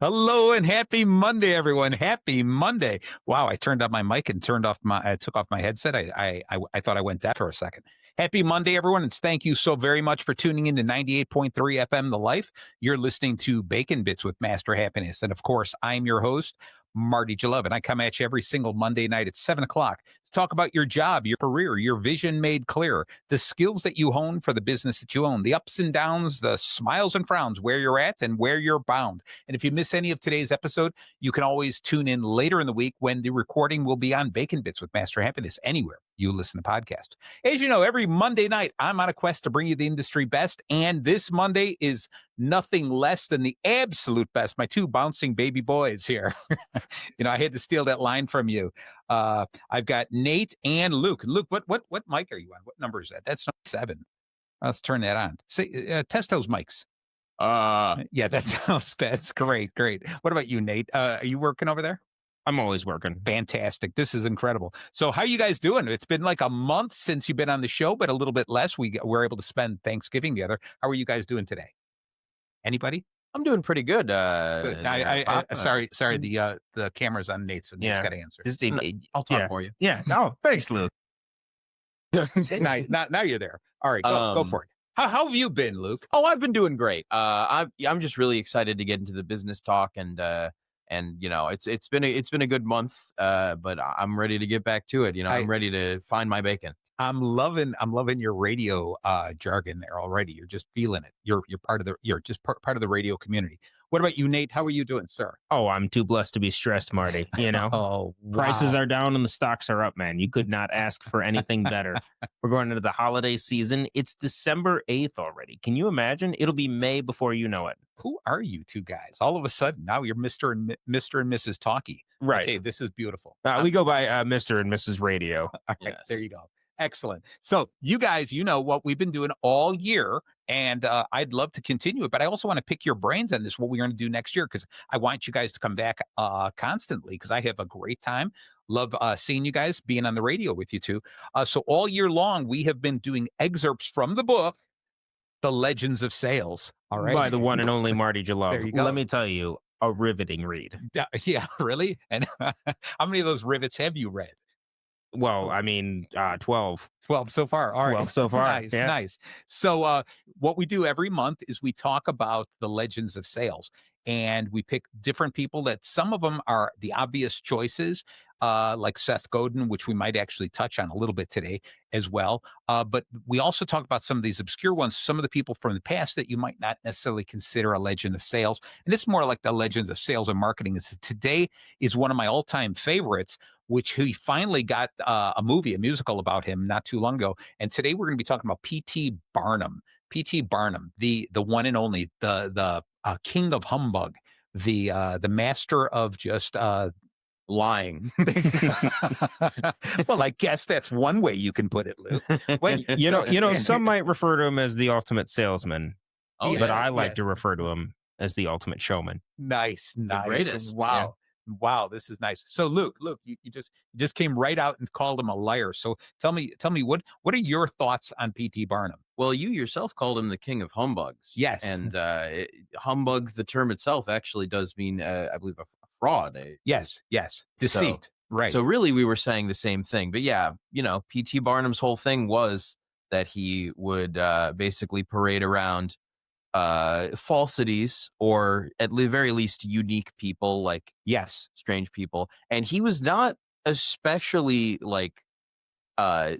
Hello and happy Monday, everyone. Happy Monday. Wow, I turned on my mic and I took off my headset. I thought I went deaf for a second. Happy Monday, everyone. And thank you so very much for tuning in to 98.3 FM The Life. You're listening to Bacon Bits with Master Happiness. And of course, I'm your host, Marty Jalove, and I come at you every single Monday night at 7 o'clock to talk about your job, your career, your vision made clear, the skills that you hone for the business that you own, the ups and downs, the smiles and frowns, where you're at and where you're bound. And if you miss any of today's episode, you can always tune in later in the week when the recording will be on Bacon Bits with Master Happiness anywhere you listen to podcasts. As you know, every Monday night, I'm on a quest to bring you the industry best. And this Monday is nothing less than the absolute best. My two bouncing baby boys here. I had to steal that line from you. I've got Nate and Luke. Luke, what mic are you on? What number is that? That's number 7. Let's turn that on. Say, test those mics. Yeah, that's great. What about you, Nate? Are you working over there? I'm always working. Fantastic. This is incredible. So how are you guys doing? It's been like a month since you've been on the show, but a little bit less. We were able to spend Thanksgiving together. How are you guys doing today? Anybody? I'm doing pretty good. Good. Sorry. The camera's on Nate, so Nate's got to answer. I'll talk for you. Yeah. No, thanks, Luke. now you're there. All right, go for it. How have you been, Luke? Oh, I've been doing great. I'm just really excited to get into the business talk, and it's been a good month. But I'm ready to get back to it. I'm ready to find my bacon. I'm loving your radio jargon there already. You're just feeling it. You're part of the radio community. What about you, Nate? How are you doing, sir? Oh, I'm too blessed to be stressed, Marty. Oh, wow. Prices are down and the stocks are up, man. You could not ask for anything better. We're going into the holiday season. It's December 8th already. Can you imagine? It'll be May before you know it. Who are you two guys? All of a sudden, now you're Mr. and Mrs. Talkie. Right. Okay, this is beautiful. We go by Mr. and Mrs. Radio. All right, There you go. Excellent. So you guys, you know what we've been doing all year, and I'd love to continue it, but I also want to pick your brains on this, what we're going to do next year, because I want you guys to come back constantly, because I have a great time. Love seeing you guys, being on the radio with you two. So all year long, we have been doing excerpts from the book, The Legends of Sales. All right. By the one and only Marty Jalove. There you go. Let me tell you, a riveting read. Yeah, really? And how many of those rivets have you read? Well, I mean, 12. 12 so far. All right. 12 so far. Nice, yeah. Nice. So what we do every month is we talk about the legends of sales. And we pick different people that some of them are the obvious choices, like Seth Godin, which we might actually touch on a little bit today as well. But we also talk about some of these obscure ones, some of the people from the past that you might not necessarily consider a legend of sales. And it's more like the legends of sales and marketing. Today is one of my all-time favorites, which he finally got a musical about him not too long ago. And today we're going to be talking about P.T. Barnum. P.T. Barnum, the one and only, the king of humbug, the master of just lying. Well, I guess that's one way you can put it, Luke. Some might refer to him as the ultimate salesman, but I like to refer to him as the ultimate showman. Nice. The greatest. Wow. Yeah. Wow, this is nice. So Luke, you just came right out and called him a liar. So tell me what are your thoughts on P.T. Barnum? Well, you yourself called him the king of humbugs. Yes. And humbug, the term itself, actually does mean, I believe, a fraud. Yes. Deceit. Right. So really, we were saying the same thing. But yeah, P.T. Barnum's whole thing was that he would basically parade around falsities, or at the very least unique people, like strange people. And he was not especially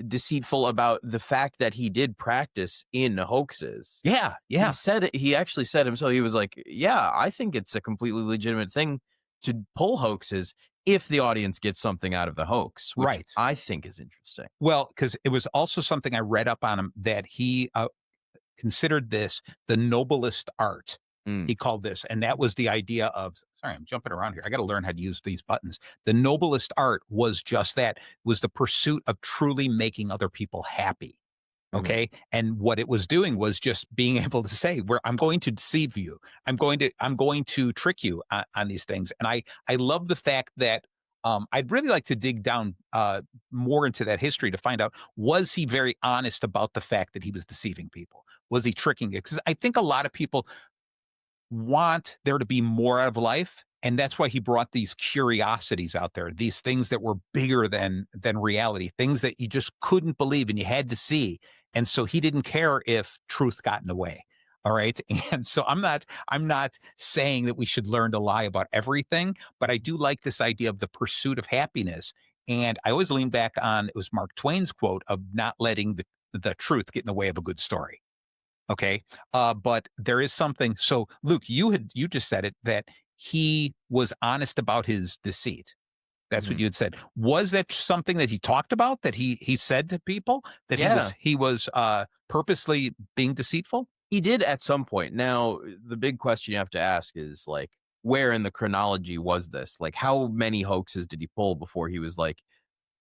deceitful about the fact that he did practice in hoaxes. Yeah. He actually said himself, he was like, yeah, I think it's a completely legitimate thing to pull hoaxes if the audience gets something out of the hoax, which I think is interesting. Well, because it was also something I read up on him, that he considered this the noblest art. He called this, and that was the idea of, sorry, I'm jumping around here. I got to learn how to use these buttons. The noblest art was just that, was the pursuit of truly making other people happy. Okay. And what it was doing was just being able to say, I'm going to deceive you. I'm going to trick you on these things. And I love the fact that I'd really like to dig down more into that history to find out, was he very honest about the fact that he was deceiving people? Was he tricking it? Because I think a lot of people want there to be more out of life. And that's why he brought these curiosities out there, these things that were bigger than reality, things that you just couldn't believe and you had to see. And so he didn't care if truth got in the way. All right. And so I'm not saying that we should learn to lie about everything, but I do like this idea of the pursuit of happiness. And I always lean back on, it was Mark Twain's quote of not letting the truth get in the way of a good story. Okay. But there is something. So Luke, you just said it, that he was honest about his deceit. That's what you had said. Was that something that he talked about, that he said to people, that he was purposely being deceitful? He did at some point. Now, the big question you have to ask is, like, where in the chronology was this? Like, how many hoaxes did he pull before he was like,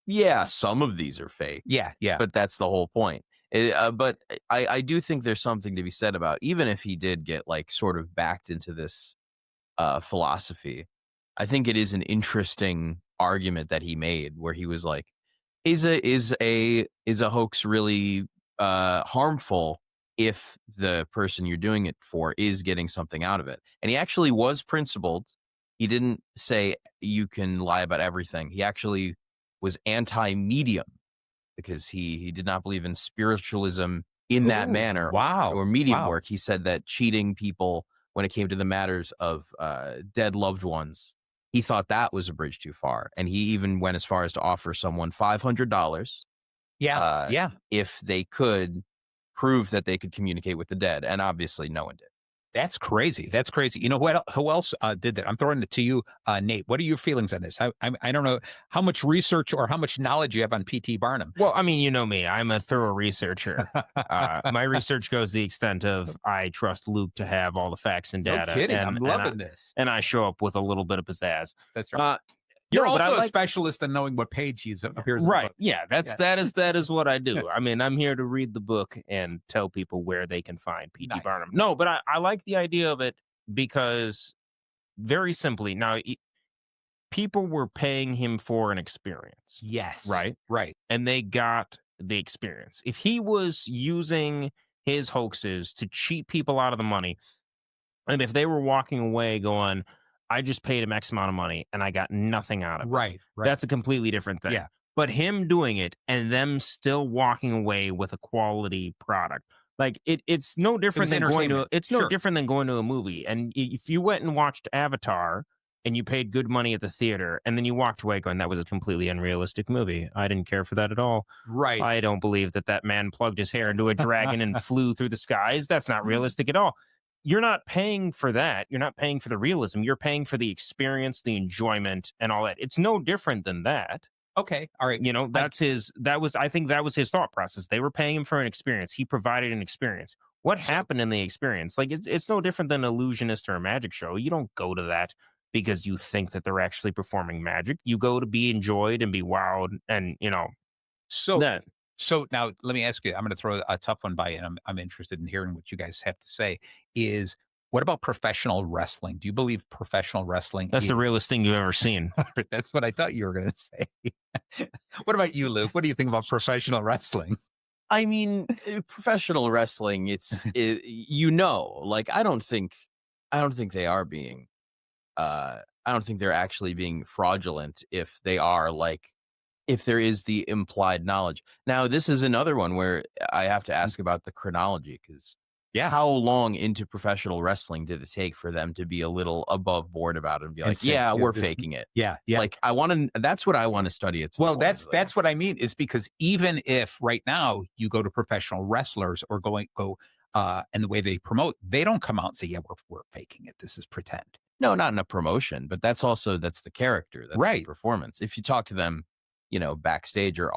yeah, some of these are fake? Yeah. But that's the whole point. But I do think there's something to be said about, even if he did get like sort of backed into this philosophy, I think it is an interesting argument that he made, where he was like, is a hoax really harmful if the person you're doing it for is getting something out of it? And he actually was principled. He didn't say you can lie about everything. He actually was anti-medium, because he did not believe in spiritualism in that manner. Wow. Or medium work. He said that cheating people when it came to the matters of dead loved ones, he thought that was a bridge too far. And he even went as far as to offer someone $500 if they could prove that they could communicate with the dead. And obviously no one did. That's crazy. That's crazy. You know who else did that? I'm throwing it to you, Nate. What are your feelings on this? I don't know how much research or how much knowledge you have on P.T. Barnum. Well, I mean, you know me. I'm a thorough researcher. My research goes the extent of I trust Luke to have all the facts and data. No kidding. I'm loving this. And I show up with a little bit of pizzazz. That's right. You're also a specialist in knowing what page he appears. Right. Yeah. That is what I do. I mean, I'm here to read the book and tell people where they can find P.T. Barnum. No, but I like the idea of it, because very simply, now people were paying him for an experience. Yes. Right. And they got the experience. If he was using his hoaxes to cheat people out of the money, and if they were walking away going, I just paid him X amount of money and I got nothing out of it. Right. That's a completely different thing. Yeah. But him doing it and them still walking away with a quality product, like it's no different than going to different than going to a movie. And if you went and watched Avatar and you paid good money at the theater and then you walked away going, that was a completely unrealistic movie, I didn't care for that at all. Right. I don't believe that man plugged his hair into a dragon and flew through the skies. That's not realistic at all. You're not paying for that. You're not paying for the realism. You're paying for the experience, the enjoyment, and all that. It's no different than that. Okay. All right. You know, I think that was his thought process. They were paying him for an experience. He provided an experience. What happened in the experience? Like, it's no different than an illusionist or a magic show. You don't go to that because you think that they're actually performing magic. You go to be enjoyed and be wowed, and, you know. So now let me ask you, I'm going to throw a tough one by you, and I'm interested in hearing what you guys have to say, is what about professional wrestling? Do you believe professional wrestling That's the realest thing you've ever seen. That's what I thought you were going to say. What about you, Luke? What do you think about professional wrestling? I mean, professional wrestling, like, I don't think they are being, I don't think they're actually being fraudulent if they are, like, if there is the implied knowledge. Now, this is another one where I have to ask about the chronology, because how long into professional wrestling did it take for them to be a little above board about it and be like, we're faking it? Yeah. Like, that's what I want to study. That's what I mean, is because even if right now you go to professional wrestlers or and the way they promote, they don't come out and say, we're faking it. This is pretend. No, not in a promotion, but that's the character. That's the performance. If you talk to them, you know, backstage or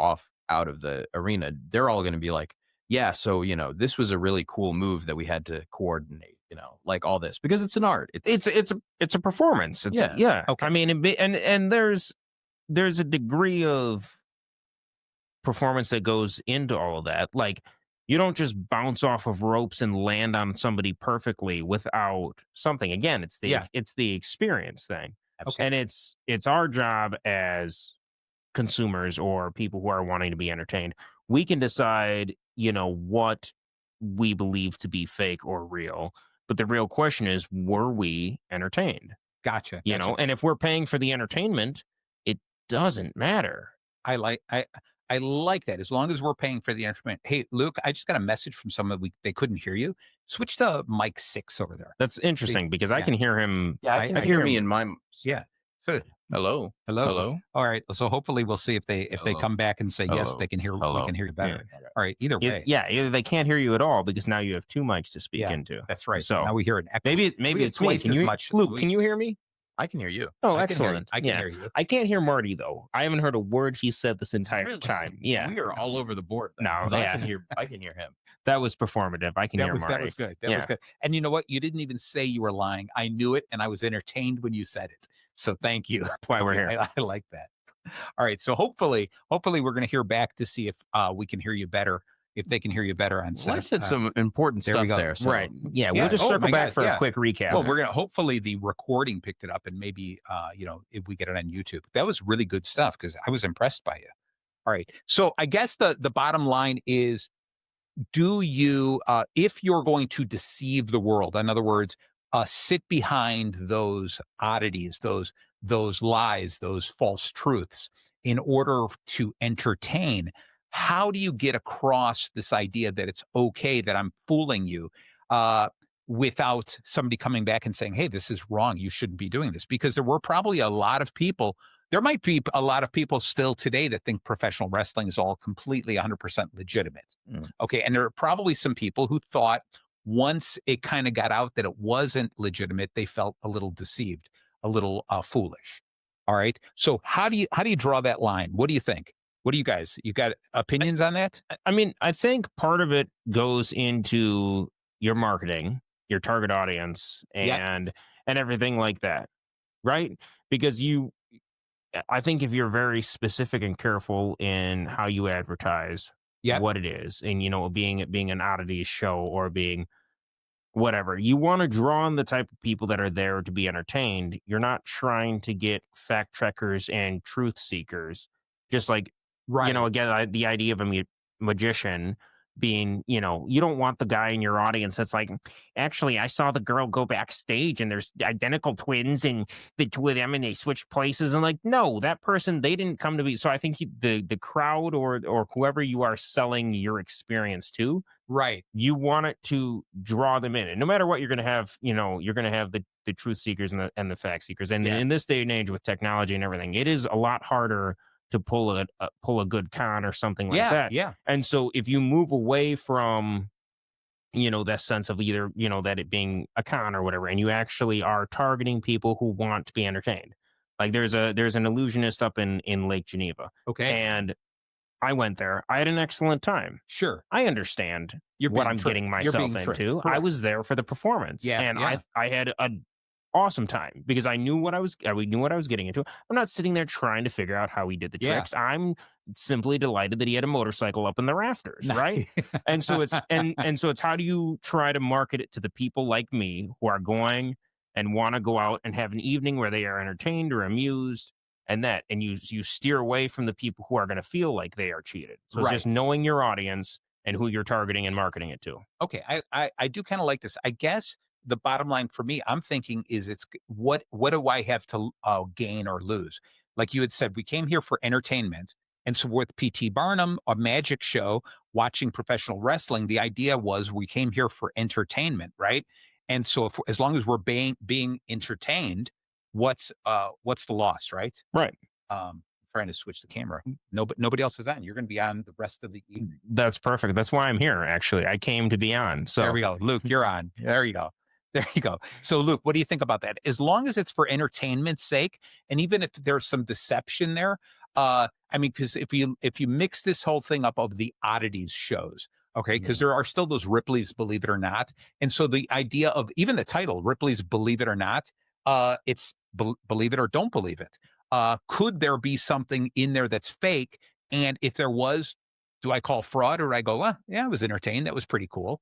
out of the arena, they're all going to be like, yeah, so, you know, this was a really cool move that we had to coordinate, you know, like all this, because it's an art. It's a performance. Okay. I mean, and there's a degree of performance that goes into all of that. Like, you don't just bounce off of ropes and land on somebody perfectly without something. Again, it's the experience thing. Okay. And it's our job as consumers or people who are wanting to be entertained. We can decide, you know, what we believe to be fake or real. But the real question is, were we entertained? Gotcha. You know, and if we're paying for the entertainment, it doesn't matter. I like that. As long as we're paying for the entertainment. Hey, Luke, I just got a message from someone. They couldn't hear you. Switch to mic 6 over there. That's interesting because I can hear him. Yeah, I can hear me in my. Yeah. So hello. All right. So hopefully we'll see if they come back and say yes, they can hear. We can hear you better. Yeah. All right. Either way. Either they can't hear you at all because now you have 2 mics to speak into. That's right. So now we hear an echo. Maybe it's me. Can you, Luke? Can you hear me? I can hear you. Oh, excellent. I can hear you. I can't hear Marty though. I haven't heard a word he said this entire time. Yeah, we are all over the board. No, I can hear him. That was performative. I can hear Marty. That was good. That was good. And you know what? You didn't even say you were lying. I knew it, and I was entertained when you said it. So thank you. That's why we're here. I like that. All right. So hopefully we're going to hear back to see if we can hear you better. If they can hear you better on set. Well, I said some important stuff there. So. Right. Yeah. We'll just circle back for a quick recap. Well, we're going to, hopefully the recording picked it up and maybe, if we get it on YouTube. That was really good stuff because I was impressed by you. All right. So I guess the bottom line is, do you, if you're going to deceive the world, in other words, sit behind those oddities, those lies, those false truths in order to entertain, how do you get across this idea that it's okay that I'm fooling you without somebody coming back and saying, hey, this is wrong. You shouldn't be doing this? Because there were probably a lot of people. There might be a lot of people still today that think professional wrestling is all completely 100% legitimate. Okay. And there are probably some people who thought once it kind of got out that it wasn't legitimate, they felt a little deceived, a little foolish. All right. So how do you draw that line? What do you think? What do you guys, you got opinions on that? I mean, I think part of it goes into your marketing, your target audience, and everything like that, right? Because I think if you're very specific and careful in how you advertise what it is, and, you know, being an oddities show or being whatever, you want to draw on the type of people that are there to be entertained. You're not trying to get fact checkers and truth seekers, just like, you know, again, the idea of a magician being, you know, you don't want the guy in your audience that's like, actually, I saw the girl go backstage and there's identical twins and the two of them and they switched places. And like, no, that person, they didn't come to be. So I think the crowd or whoever you are selling your experience to, you want it to draw them in. And no matter what, you're going to have, you know, you're going to have the truth seekers and the fact seekers. And in this day and age with technology and everything, it is a lot harder to pull a good con or something like that. And so if you move away from, you know, that sense of either, you know, that it being a con or whatever, and you actually are targeting people who want to be entertained. Like there's an illusionist up in Lake Geneva. Okay. And I went there. I had an excellent time. Sure. I understand what I'm getting myself into. I was there for the performance. And I had an awesome time because I knew what I was getting into. I'm not sitting there trying to figure out how he did the tricks. I'm simply delighted that he had a motorcycle up in the rafters, right? And so it's and so it's how do you try to market it to the people like me who are going and want to go out and have an evening where they are entertained or amused, and you steer away from the people who are going to feel like they are cheated. So it's just knowing your audience and who you're targeting and marketing it to. Okay, I do kind of like this. I guess the bottom line for me, I'm thinking is it's what do I have to gain or lose? Like you had said, we came here for entertainment. And so with P.T. Barnum, a magic show, watching professional wrestling, the idea was we came here for entertainment, right? And so as long as we're being entertained, what's the loss, right? Right. Trying to switch the camera. Nobody else is on. You're going to be on the rest of the evening. That's perfect. That's why I'm here, actually. I came to be on. So there we go. Luke, you're on. There you go. There you go. So, Luke, what do you think about that? As long as it's for entertainment's sake, and even if there's some deception there, I mean, because if you mix this whole thing up of the oddities shows, okay, because there are still those Ripley's Believe It or Not, and so the idea of even the title Ripley's Believe It or Not, it's believe it or don't believe it. Could there be something in there that's fake? And if there was, do I call fraud or do I go, well, yeah, I was entertained. That was pretty cool.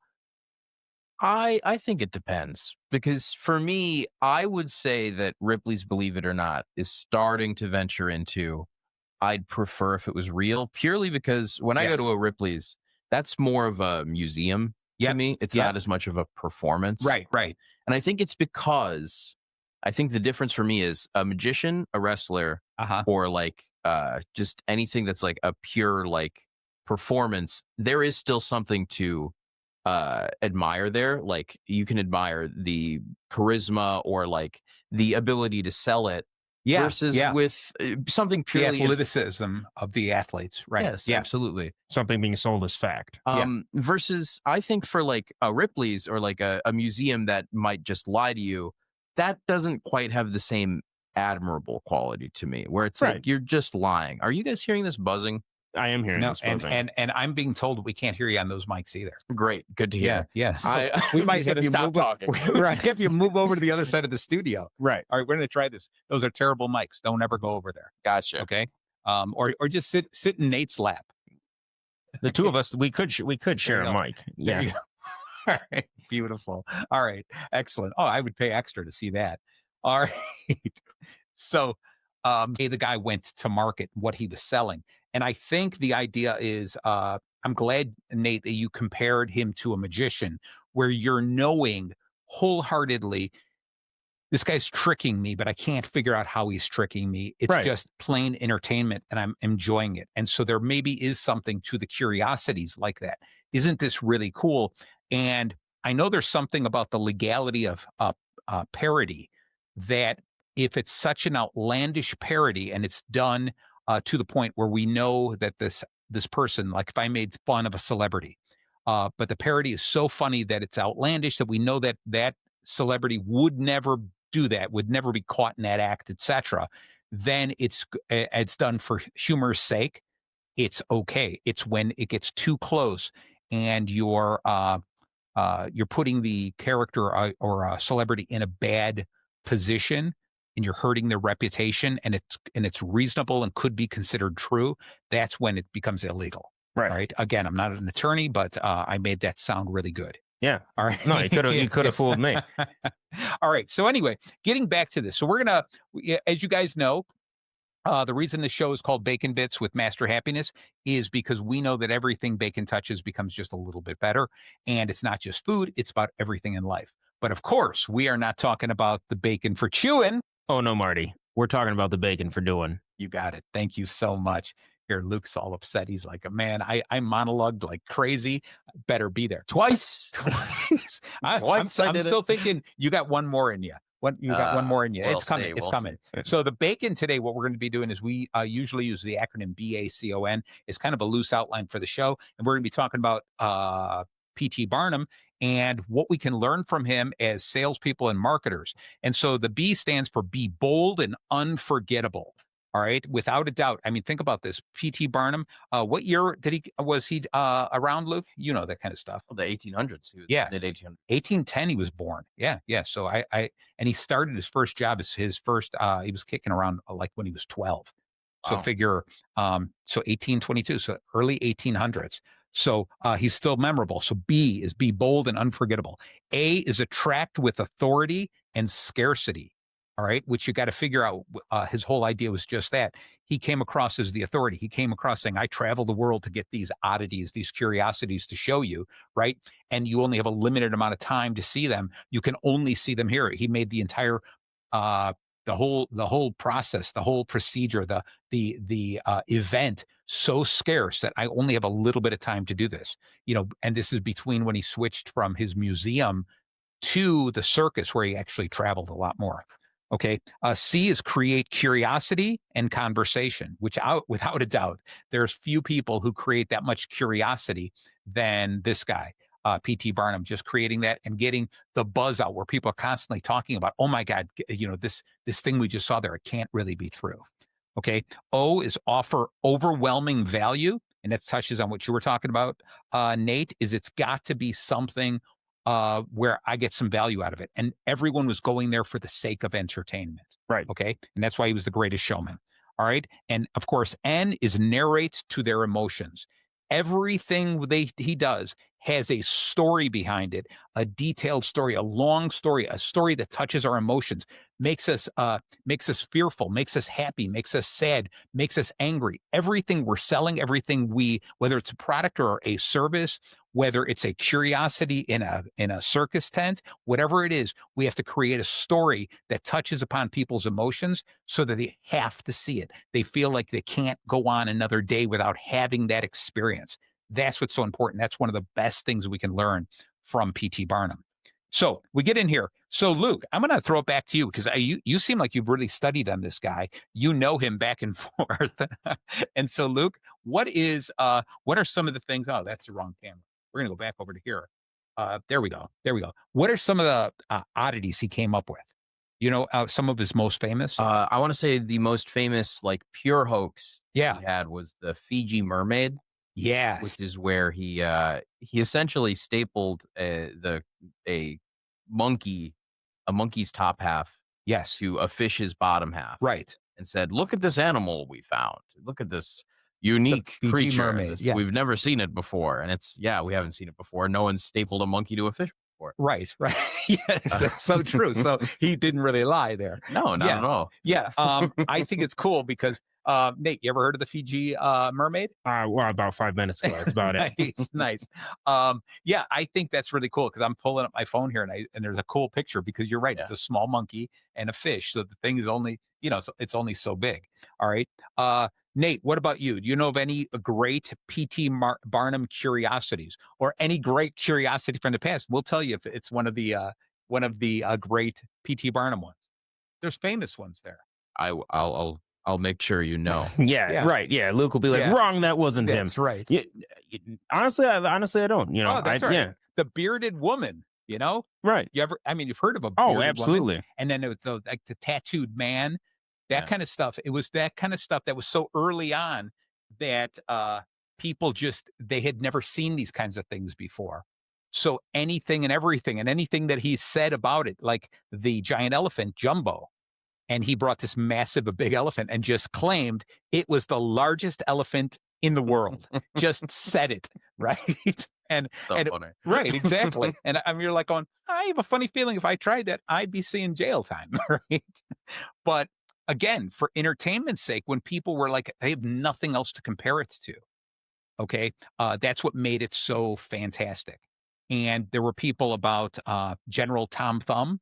I think it depends, because for me, I would say that Ripley's Believe It or Not is starting to venture into, I'd prefer if it was real, purely because when I go to a Ripley's, that's more of a museum. to me. It's not as much of a performance. Right. And I think it's because I think the difference for me is a magician, a wrestler, or like just anything that's like a pure like performance. There is still something to admire there. Like you can admire the charisma or like the ability to sell it. Versus with something purely the athleticism of the athletes, right? Yes, absolutely. Something being sold as fact. Versus, I think for like a Ripley's or like a museum that might just lie to you, that doesn't quite have the same admirable quality to me. Where it's like you're just lying. Are you guys hearing this buzzing? I am hearing this buzzing. And I'm being told we can't hear you on those mics either. Great, good to hear. Yeah. So we might have to stop talking. If you move over to the other side of the studio. Right. All right, we're going to try this. Those are terrible mics. Don't ever go over there. Gotcha. Okay. Or just sit in Nate's lap. The two of us, we could share a mic. Yeah. All right. Beautiful. All right. Excellent. Oh, I would pay extra to see that. All right. So, the guy went to market what he was selling. And I think the idea is, I'm glad, Nate, that you compared him to a magician where you're knowing wholeheartedly, this guy's tricking me, but I can't figure out how he's tricking me. It's just plain entertainment and I'm enjoying it. And so there maybe is something to the curiosities like that. Isn't this really cool? And I know there's something about the legality of parody that if it's such an outlandish parody and it's done to the point where we know that this person, like if I made fun of a celebrity, but the parody is so funny that it's outlandish that we know that that celebrity would never do that, would never be caught in that act, etc., then it's done for humor's sake. It's okay. It's when it gets too close and you're putting the character or a celebrity in a bad position and you're hurting their reputation and it's reasonable and could be considered true. That's when it becomes illegal. Right. Again, I'm not an attorney, but I made that sound really good. Yeah. All right. No, you could have fooled me. All right. So anyway, getting back to this. So we're going to, as you guys know, the reason the show is called Bacon Bits with Master Happiness is because we know that everything bacon touches becomes just a little bit better. And it's not just food. It's about everything in life. But of course, we are not talking about the bacon for chewing. Oh, no, Marty. We're talking about the bacon for doing. You got it. Thank you so much. Here, Luke's all upset. He's like, man, I monologued like crazy. Better be there. Twice. I'm still thinking you got one more in you. Got one more in you. It's coming. It's coming. So the bacon today, what we're going to be doing is we usually use the acronym BACON. It's kind of a loose outline for the show. And we're going to be talking about P.T. Barnum and what we can learn from him as salespeople and marketers. And so the B stands for be bold and unforgettable. All right. Without a doubt. I mean, think about this. P.T. Barnum, what year was he around, Luke? You know, that kind of stuff. Well, the 1800s. Yeah. Mid-1800s. 1810, he was born. Yeah. So and he started his first job as he was kicking around like when he was 12. So figure, so 1822, so early 1800s. So he's still memorable. So B is be bold and unforgettable. A is attract with authority and scarcity. All right, which you got to figure out. His whole idea was just that. He came across as the authority. He came across saying, I travel the world to get these oddities, these curiosities to show you, right? And you only have a limited amount of time to see them. You can only see them here. He made the entire, the whole process, the whole procedure, the event so scarce that I only have a little bit of time to do this. You know, and this is between when he switched from his museum to the circus where he actually traveled a lot more. Okay. C is create curiosity and conversation, without a doubt, there's few people who create that much curiosity than this guy, P.T. Barnum, just creating that and getting the buzz out where people are constantly talking about, oh my God, you know, this thing we just saw there, it can't really be true. Okay. O is offer overwhelming value. And that touches on what you were talking about, Nate, is it's got to be something where I get some value out of it. And everyone was going there for the sake of entertainment. Right. Okay. And that's why he was the greatest showman. All right. And of course, N is narrate to their emotions. Everything he does has a story behind it, a detailed story, a long story, a story that touches our emotions, makes us fearful, makes us happy, makes us sad, makes us angry. Everything we're selling, whether it's a product or a service, whether it's a curiosity in a circus tent, whatever it is, we have to create a story that touches upon people's emotions so that they have to see it. They feel like they can't go on another day without having that experience. That's what's so important. That's one of the best things we can learn from P.T. Barnum. So we get in here. So Luke, I'm going to throw it back to you because you seem like you've really studied on this guy. You know him back and forth. And so Luke, what are some of the things? Oh, that's the wrong camera. We're going to go back over to here. There we go. What are some of the oddities he came up with? You know, some of his most famous? I want to say the most famous, like, pure hoax he had was the Fiji Mermaid. Yeah, which is where he essentially stapled a monkey's top half, to a fish's bottom half, right, and said, "Look at this animal we found. Look at this unique creature. Mermaid. We've never seen it before." And we haven't seen it before. No one's stapled a monkey to a fish before. Right. Yes, that's so true. So he didn't really lie there. No, not at all. Yeah, I think it's cool because Nate, you ever heard of the Fiji Mermaid? Well, about 5 minutes ago. That's about it. Nice. Yeah, I think that's really cool because I'm pulling up my phone here and there's a cool picture because you're right. Yeah. It's a small monkey and a fish. So the thing is only, it's only so big. All right. Nate, what about you? Do you know of any great P.T. Barnum curiosities or any great curiosity from the past? We'll tell you if it's one of the great P.T. Barnum ones. There's famous ones there. I'll make sure you know. Yeah, right. Yeah, Luke will be like, wrong. That wasn't him. That's right. Honestly, I don't. You know, that's right. Yeah. The bearded woman. You know, right? You've heard of a bearded absolutely. Woman? And then it was the tattooed man. That kind of stuff. It was that kind of stuff that was so early on that people they had never seen these kinds of things before. So anything and everything and anything that he said about it, like the giant elephant, Jumbo, and he brought this a big elephant and just claimed it was the largest elephant in the world. Just said it, right? And funny. Right, exactly. And you're like going, I have a funny feeling if I tried that, I'd be seeing jail time, right? But again, for entertainment's sake, when people were like, they have nothing else to compare it to. Okay. That's what made it so fantastic. And there were people about General Tom Thumb,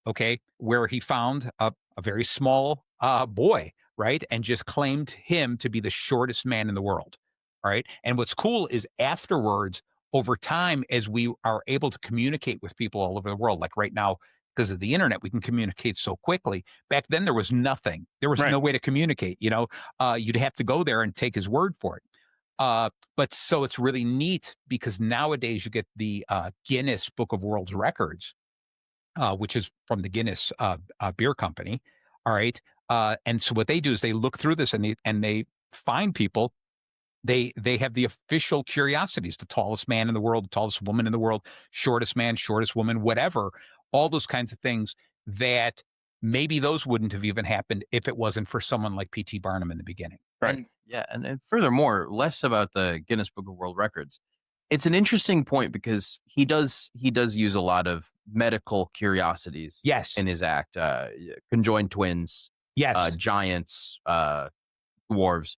okay, where he found a very small boy, right? And just claimed him to be the shortest man in the world. All right. And what's cool is afterwards, over time, as we are able to communicate with people all over the world, like right now, because of the internet, we can communicate so quickly. Back then, there was nothing. There was no way to communicate. You'd have to go there and take his word for it. But so it's really neat because nowadays you get the Guinness Book of World Records, which is from the Guinness beer company. All right. And so what they do is they look through this and they find people. They have the official curiosities: the tallest man in the world, the tallest woman in the world, shortest man, shortest woman, whatever. All those kinds of things that maybe those wouldn't have even happened if it wasn't for someone like P.T. Barnum in the beginning. Right. And furthermore, less about the Guinness Book of World Records. It's an interesting point because he does use a lot of medical curiosities. Yes. In his act, conjoined twins. Yes. Giants, dwarves.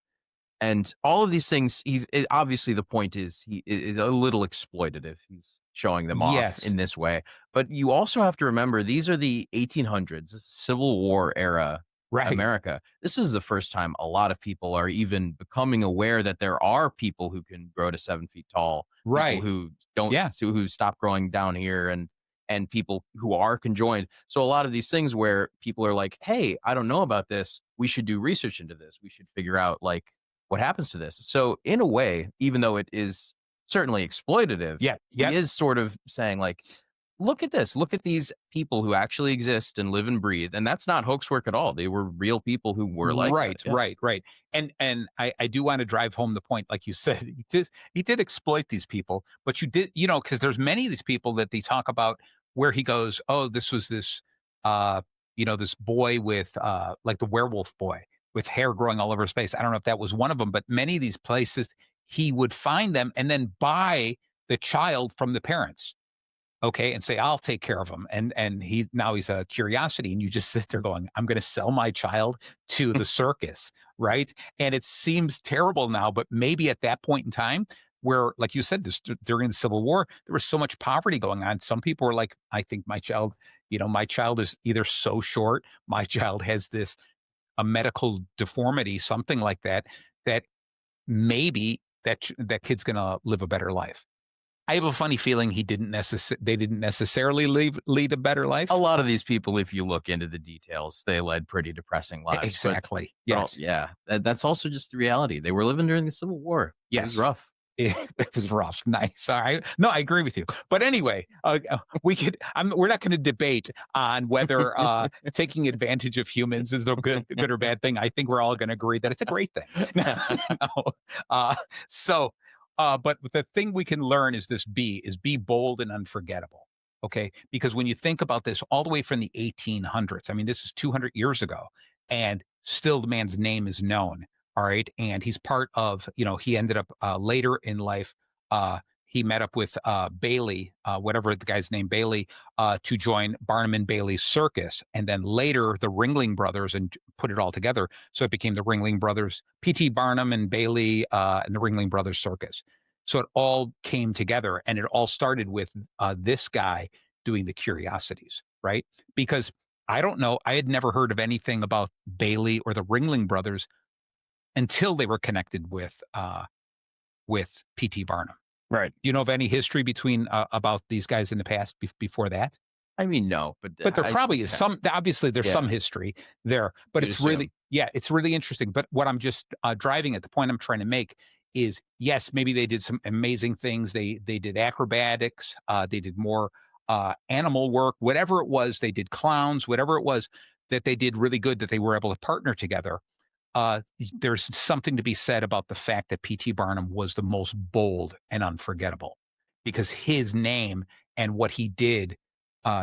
And all of these things, obviously the point is he is a little exploitative. He's showing them off in this way. But you also have to remember, these are the 1800s, Civil War era America. This is the first time a lot of people are even becoming aware that there are people who can grow to 7 feet tall. Right. People who don't, who stop growing down here and people who are conjoined. So a lot of these things where people are like, hey, I don't know about this. We should do research into this. We should figure out like what happens to this. So in a way, even though it is certainly exploitative, he is sort of saying like, look at this, look at these people who actually exist and live and breathe. And that's not hoax work at all. They were real people who were like, right. And I do want to drive home the point, like you said, he did exploit these people, but you did, because there's many of these people that they talk about where he goes, oh, this was this, this boy with like the werewolf boy with hair growing all over his face. I don't know if that was one of them, but many of these places he would find them and then buy the child from the parents. Okay, and say, I'll take care of him. And he's a curiosity. And you just sit there going, I'm going to sell my child to the circus, right? And it seems terrible now, but maybe at that point in time where, like you said, during the Civil War, there was so much poverty going on. Some people were like, I think my child is either so short, my child has a medical deformity, something like that, that maybe that kid's going to live a better life. I have a funny feeling they didn't necessarily lead a better life. A lot of these people, if you look into the details, they led pretty depressing lives. Exactly. Yes. Yeah. That's also just the reality. They were living during the Civil War. Yes. It was rough. It was rough. Nice. All right. No, I agree with you. But anyway, we're not going to debate on whether taking advantage of humans is a good or bad thing. I think we're all going to agree that it's a great thing. But the thing we can learn is be bold and unforgettable. Okay. Because when you think about this all the way from the 1800s, I mean, this is 200 years ago, and still the man's name is known. All right. And he's part of, he ended up later in life. He met up with Bailey, whatever the guy's name, Bailey, to join Barnum and Bailey's circus. And then later the Ringling Brothers and put it all together. So it became the Ringling Brothers, P.T. Barnum and Bailey and the Ringling Brothers Circus. So it all came together, and it all started with this guy doing the curiosities, right? Because I don't know, I had never heard of anything about Bailey or the Ringling Brothers until they were connected with P.T. Barnum. Right. Do you know of any history about these guys in the past before that? I mean, no, but there probably is some. Obviously, there's some history there, but it's really interesting. But what I'm just driving at, the point I'm trying to make is, yes, maybe they did some amazing things. They did acrobatics. They did more animal work, whatever it was. They did clowns, whatever it was that they did really good, that they were able to partner together. There's something to be said about the fact that P.T. Barnum was the most bold and unforgettable, because his name and what he did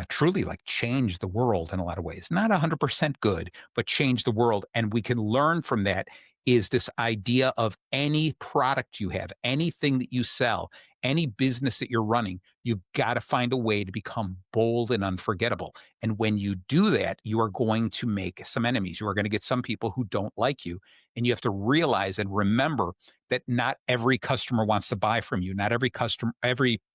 truly changed the world in a lot of ways. Not 100% good, but changed the world. And we can learn from that is this idea of any product you have, anything that you sell, any business that you're running, you've got to find a way to become bold and unforgettable. And when you do that, you are going to make some enemies. You are going to get some people who don't like you. And you have to realize and remember that not every customer wants to buy from you. Not every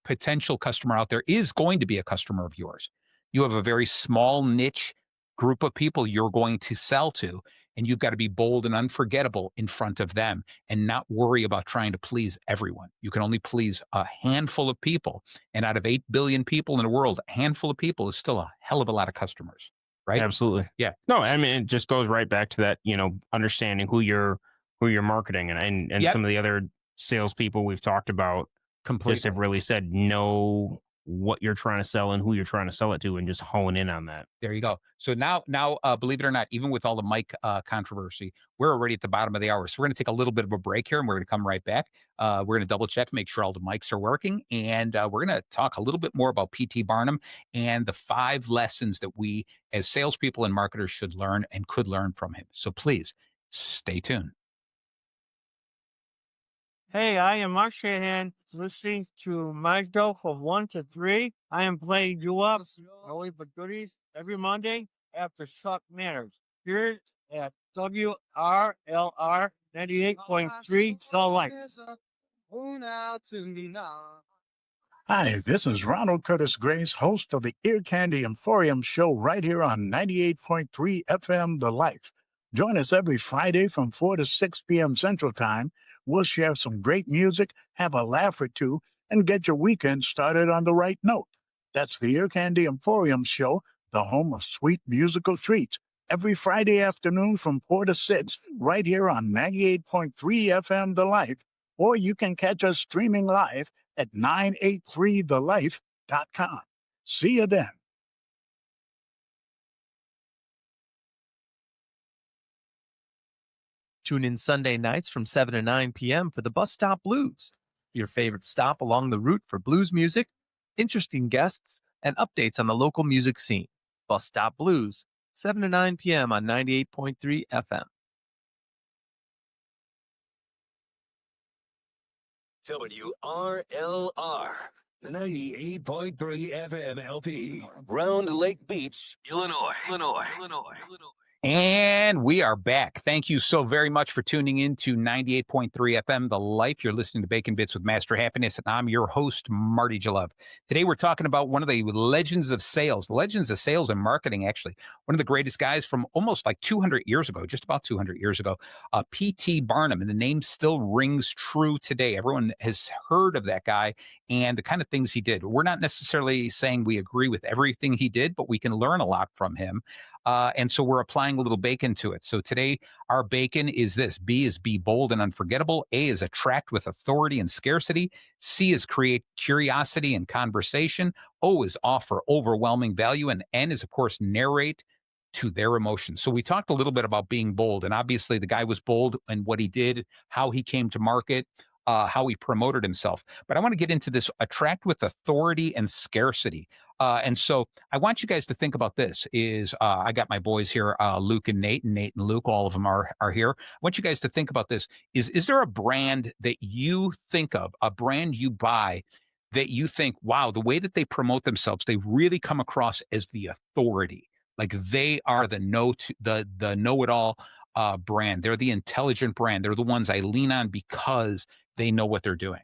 potential customer out there is going to be a customer of yours. You have a very small niche group of people you're going to sell to. And you've got to be bold and unforgettable in front of them and not worry about trying to please everyone. You can only please a handful of people. And out of 8 billion people in the world, a handful of people is still a hell of a lot of customers, right? Absolutely. Yeah. No, I mean, it just goes right back to that, understanding who you're marketing, and some of the other salespeople we've talked about completely just have really said, know what you're trying to sell and who you're trying to sell it to, and just hone in on that. There you go. So now, believe it or not, even with all the mic controversy, we're already at the bottom of the hour. So we're going to take a little bit of a break here, and we're going to come right back. We're going to double check, make sure all the mics are working, and we're going to talk a little bit more about P.T. Barnum and the 5 lessons that we as salespeople and marketers should learn and could learn from him. So please stay tuned. Hey, I am Mark Shanahan, listening to my show from 1 to 3. I am playing you up, only but goodies, every Monday after Chuck Manners, here at WRLR 98.3 The Light. Hi, this is Ronald Curtis Grace, host of the Ear Candy Emporium show right here on 98.3 FM The Life. Join us every Friday from 4 to 6 p.m. Central Time. We'll share some great music, have a laugh or two, and get your weekend started on the right note. That's the Ear Candy Emporium show, the home of sweet musical treats, every Friday afternoon from 4 to 6, right here on 98.3 FM The Life. Or you can catch us streaming live at 983thelife.com. See you then. Tune in Sunday nights from 7 to 9 p.m. for the Bus Stop Blues, your favorite stop along the route for blues music, interesting guests, and updates on the local music scene. Bus Stop Blues, 7 to 9 p.m. on 98.3 FM. WRLR, 98.3 FM LP, Round Lake Beach, Illinois. And we are back. Thank you so very much for tuning in to 98.3 FM, The Life. You're listening to Bacon Bits with Master Happiness, and I'm your host, Marty Jalove. Today, we're talking about one of the legends of sales and marketing, actually. One of the greatest guys from almost like 200 years ago, just about 200 years ago, P.T. Barnum, and the name still rings true today. Everyone has heard of that guy and the kind of things he did. We're not necessarily saying we agree with everything he did, but we can learn a lot from him. And so we're applying a little bacon to it. So today, our bacon is this. B is be bold and unforgettable. A is attract with authority and scarcity. C is create curiosity and conversation. O is offer overwhelming value. And N is, of course, narrate to their emotions. So we talked a little bit about being bold. And obviously, the guy was bold in what he did, how he came to market, how he promoted himself. But I want to get into this attract with authority and scarcity. And so I want you guys to think about this is I got my boys here, Luke and Nate and Luke, all of them are here. I want you guys to think about this. Is there a brand that you think of, a brand you buy that you think, wow, the way that they promote themselves, they really come across as the authority. Like they are the know-it-all brand. They're the intelligent brand. They're the ones I lean on because they know what they're doing.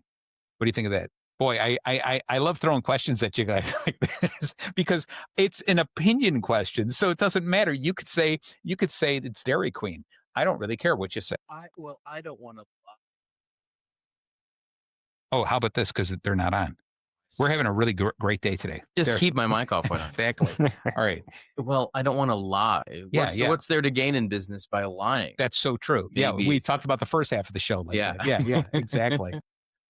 What do you think of that? Boy, I love throwing questions at you guys like this because it's an opinion question, so it doesn't matter. You could say it's Dairy Queen. I don't really care what you say. I don't want to. Oh, how about this? Because they're not on. We're having a really great day today. Just keep my mic off. Exactly. All right. Well, I don't want to lie. What's there to gain in business by lying? That's so true. Maybe. Yeah, we talked about the first half of the show. Yeah, exactly.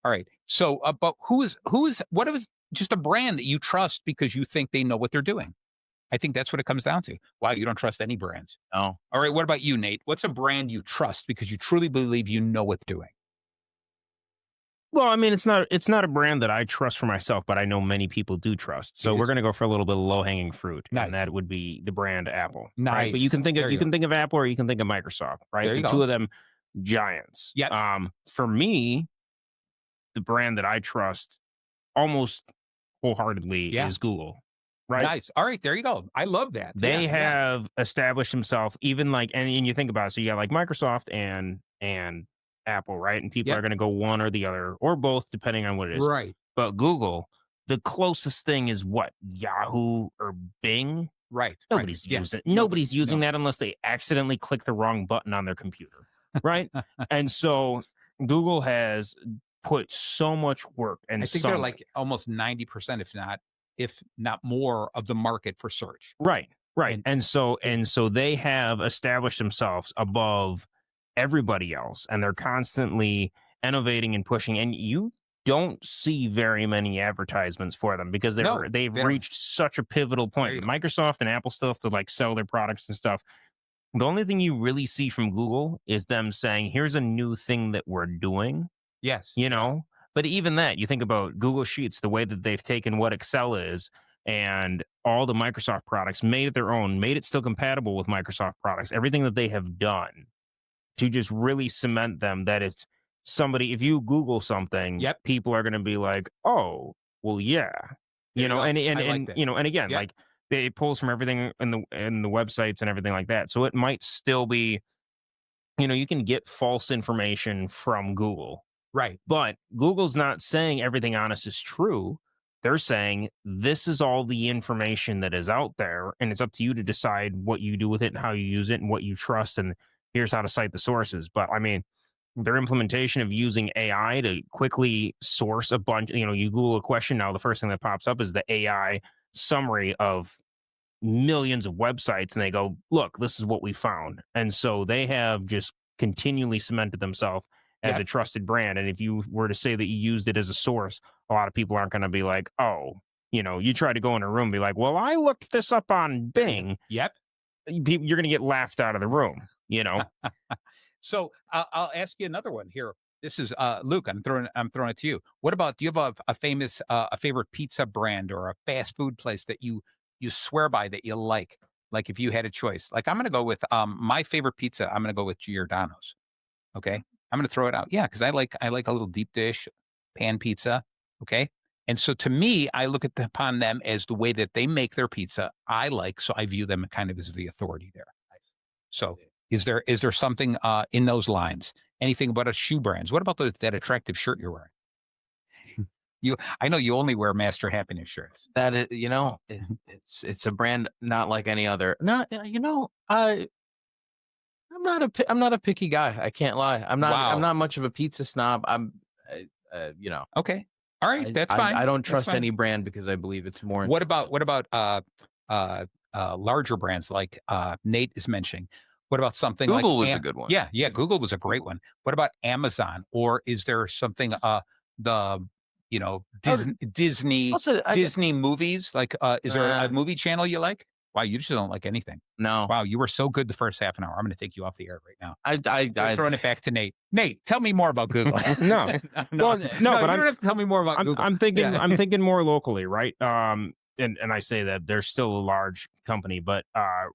All right. So, but what is just a brand that you trust because you think they know what they're doing? I think that's what it comes down to. Wow, you don't trust any brands. No. All right. What about you, Nate? What's a brand you trust because you truly believe you know what's doing? Well, I mean, it's not a brand that I trust for myself, but I know many people do trust. So we're going to go for a little bit of low-hanging fruit, and that would be the brand Apple. Nice. Right? But you can think of Apple or you can think of Microsoft, right? The two of them giants. Yeah. For me, the brand that I trust almost wholeheartedly is Google. Right. Nice. All right. There you go. I love that. They have established themselves even like, and you think about it. So you got like Microsoft and Apple, right? And people are going to go one or the other or both, depending on what it is. Right. But Google, the closest thing is what? Yahoo or Bing? Right. Nobody's using Nobody's using that unless they accidentally click the wrong button on their computer. Right. And so Google has put so much work and I think they're like almost 90%, if not more, of the market for search. Right. And so they have established themselves above everybody else, and they're constantly innovating and pushing, and you don't see very many advertisements for them because they've reached such a pivotal point. Microsoft and Apple still have to like sell their products and stuff. The only thing you really see from Google is them saying, here's a new thing that we're doing. Yes. But even that, you think about Google Sheets, the way that they've taken what Excel is and all the Microsoft products, made it their own, made it still compatible with Microsoft products, everything that they have done to just really cement them that it's somebody, if you Google something, people are going to be like, oh, well, yeah. And again, like it pulls from everything in the websites and everything like that. So it might still be, you can get false information from Google. Right. But Google's not saying everything on us is true. They're saying this is all the information that is out there, and it's up to you to decide what you do with it and how you use it and what you trust, and here's how to cite the sources. But I mean, their implementation of using AI to quickly source a bunch, you Google a question now, the first thing that pops up is the AI summary of millions of websites, and they go, look, this is what we found. And so they have just continually cemented themselves as a trusted brand. And if you were to say that you used it as a source, a lot of people aren't going to be like, oh, you try to go in a room and be like, well, I looked this up on Bing. Yep. You're going to get laughed out of the room, So I'll ask you another one here. This is Luke. I'm throwing it to you. What about? Do you have a famous, a favorite pizza brand or a fast food place that you swear by that you like? Like if you had a choice, like I'm going to go with my favorite pizza. I'm going to go with Giordano's. Okay, I'm going to throw it out. Yeah, because I like a little deep dish. pan pizza. Okay. And so to me, I look upon them as the way that they make their pizza I like. So I view them kind of as the authority there. So is there something in those lines? Anything about a shoe brands? What about that attractive shirt you're wearing? I know you only wear Master Happiness shirts. That is, it's a brand not like any other. Not, I'm not a picky guy. I can't lie. I'm not much of a pizza snob. Okay. All right, that's fine. I don't trust any brand because I believe it's more. What about larger brands like Nate is mentioning? What about something Google like was a good one. Yeah, Google was a great one. What about Amazon? Or is there something Disney movies? Like is there a movie channel you like? Wow, you just don't like anything. No. Wow, you were so good the first half an hour. I'm going to take you off the air right now. I'm throwing it back to Nate. Nate, tell me more about Google. No, but you don't have to tell me more about Google. I'm thinking more locally, right? And I say that they're still a large company, but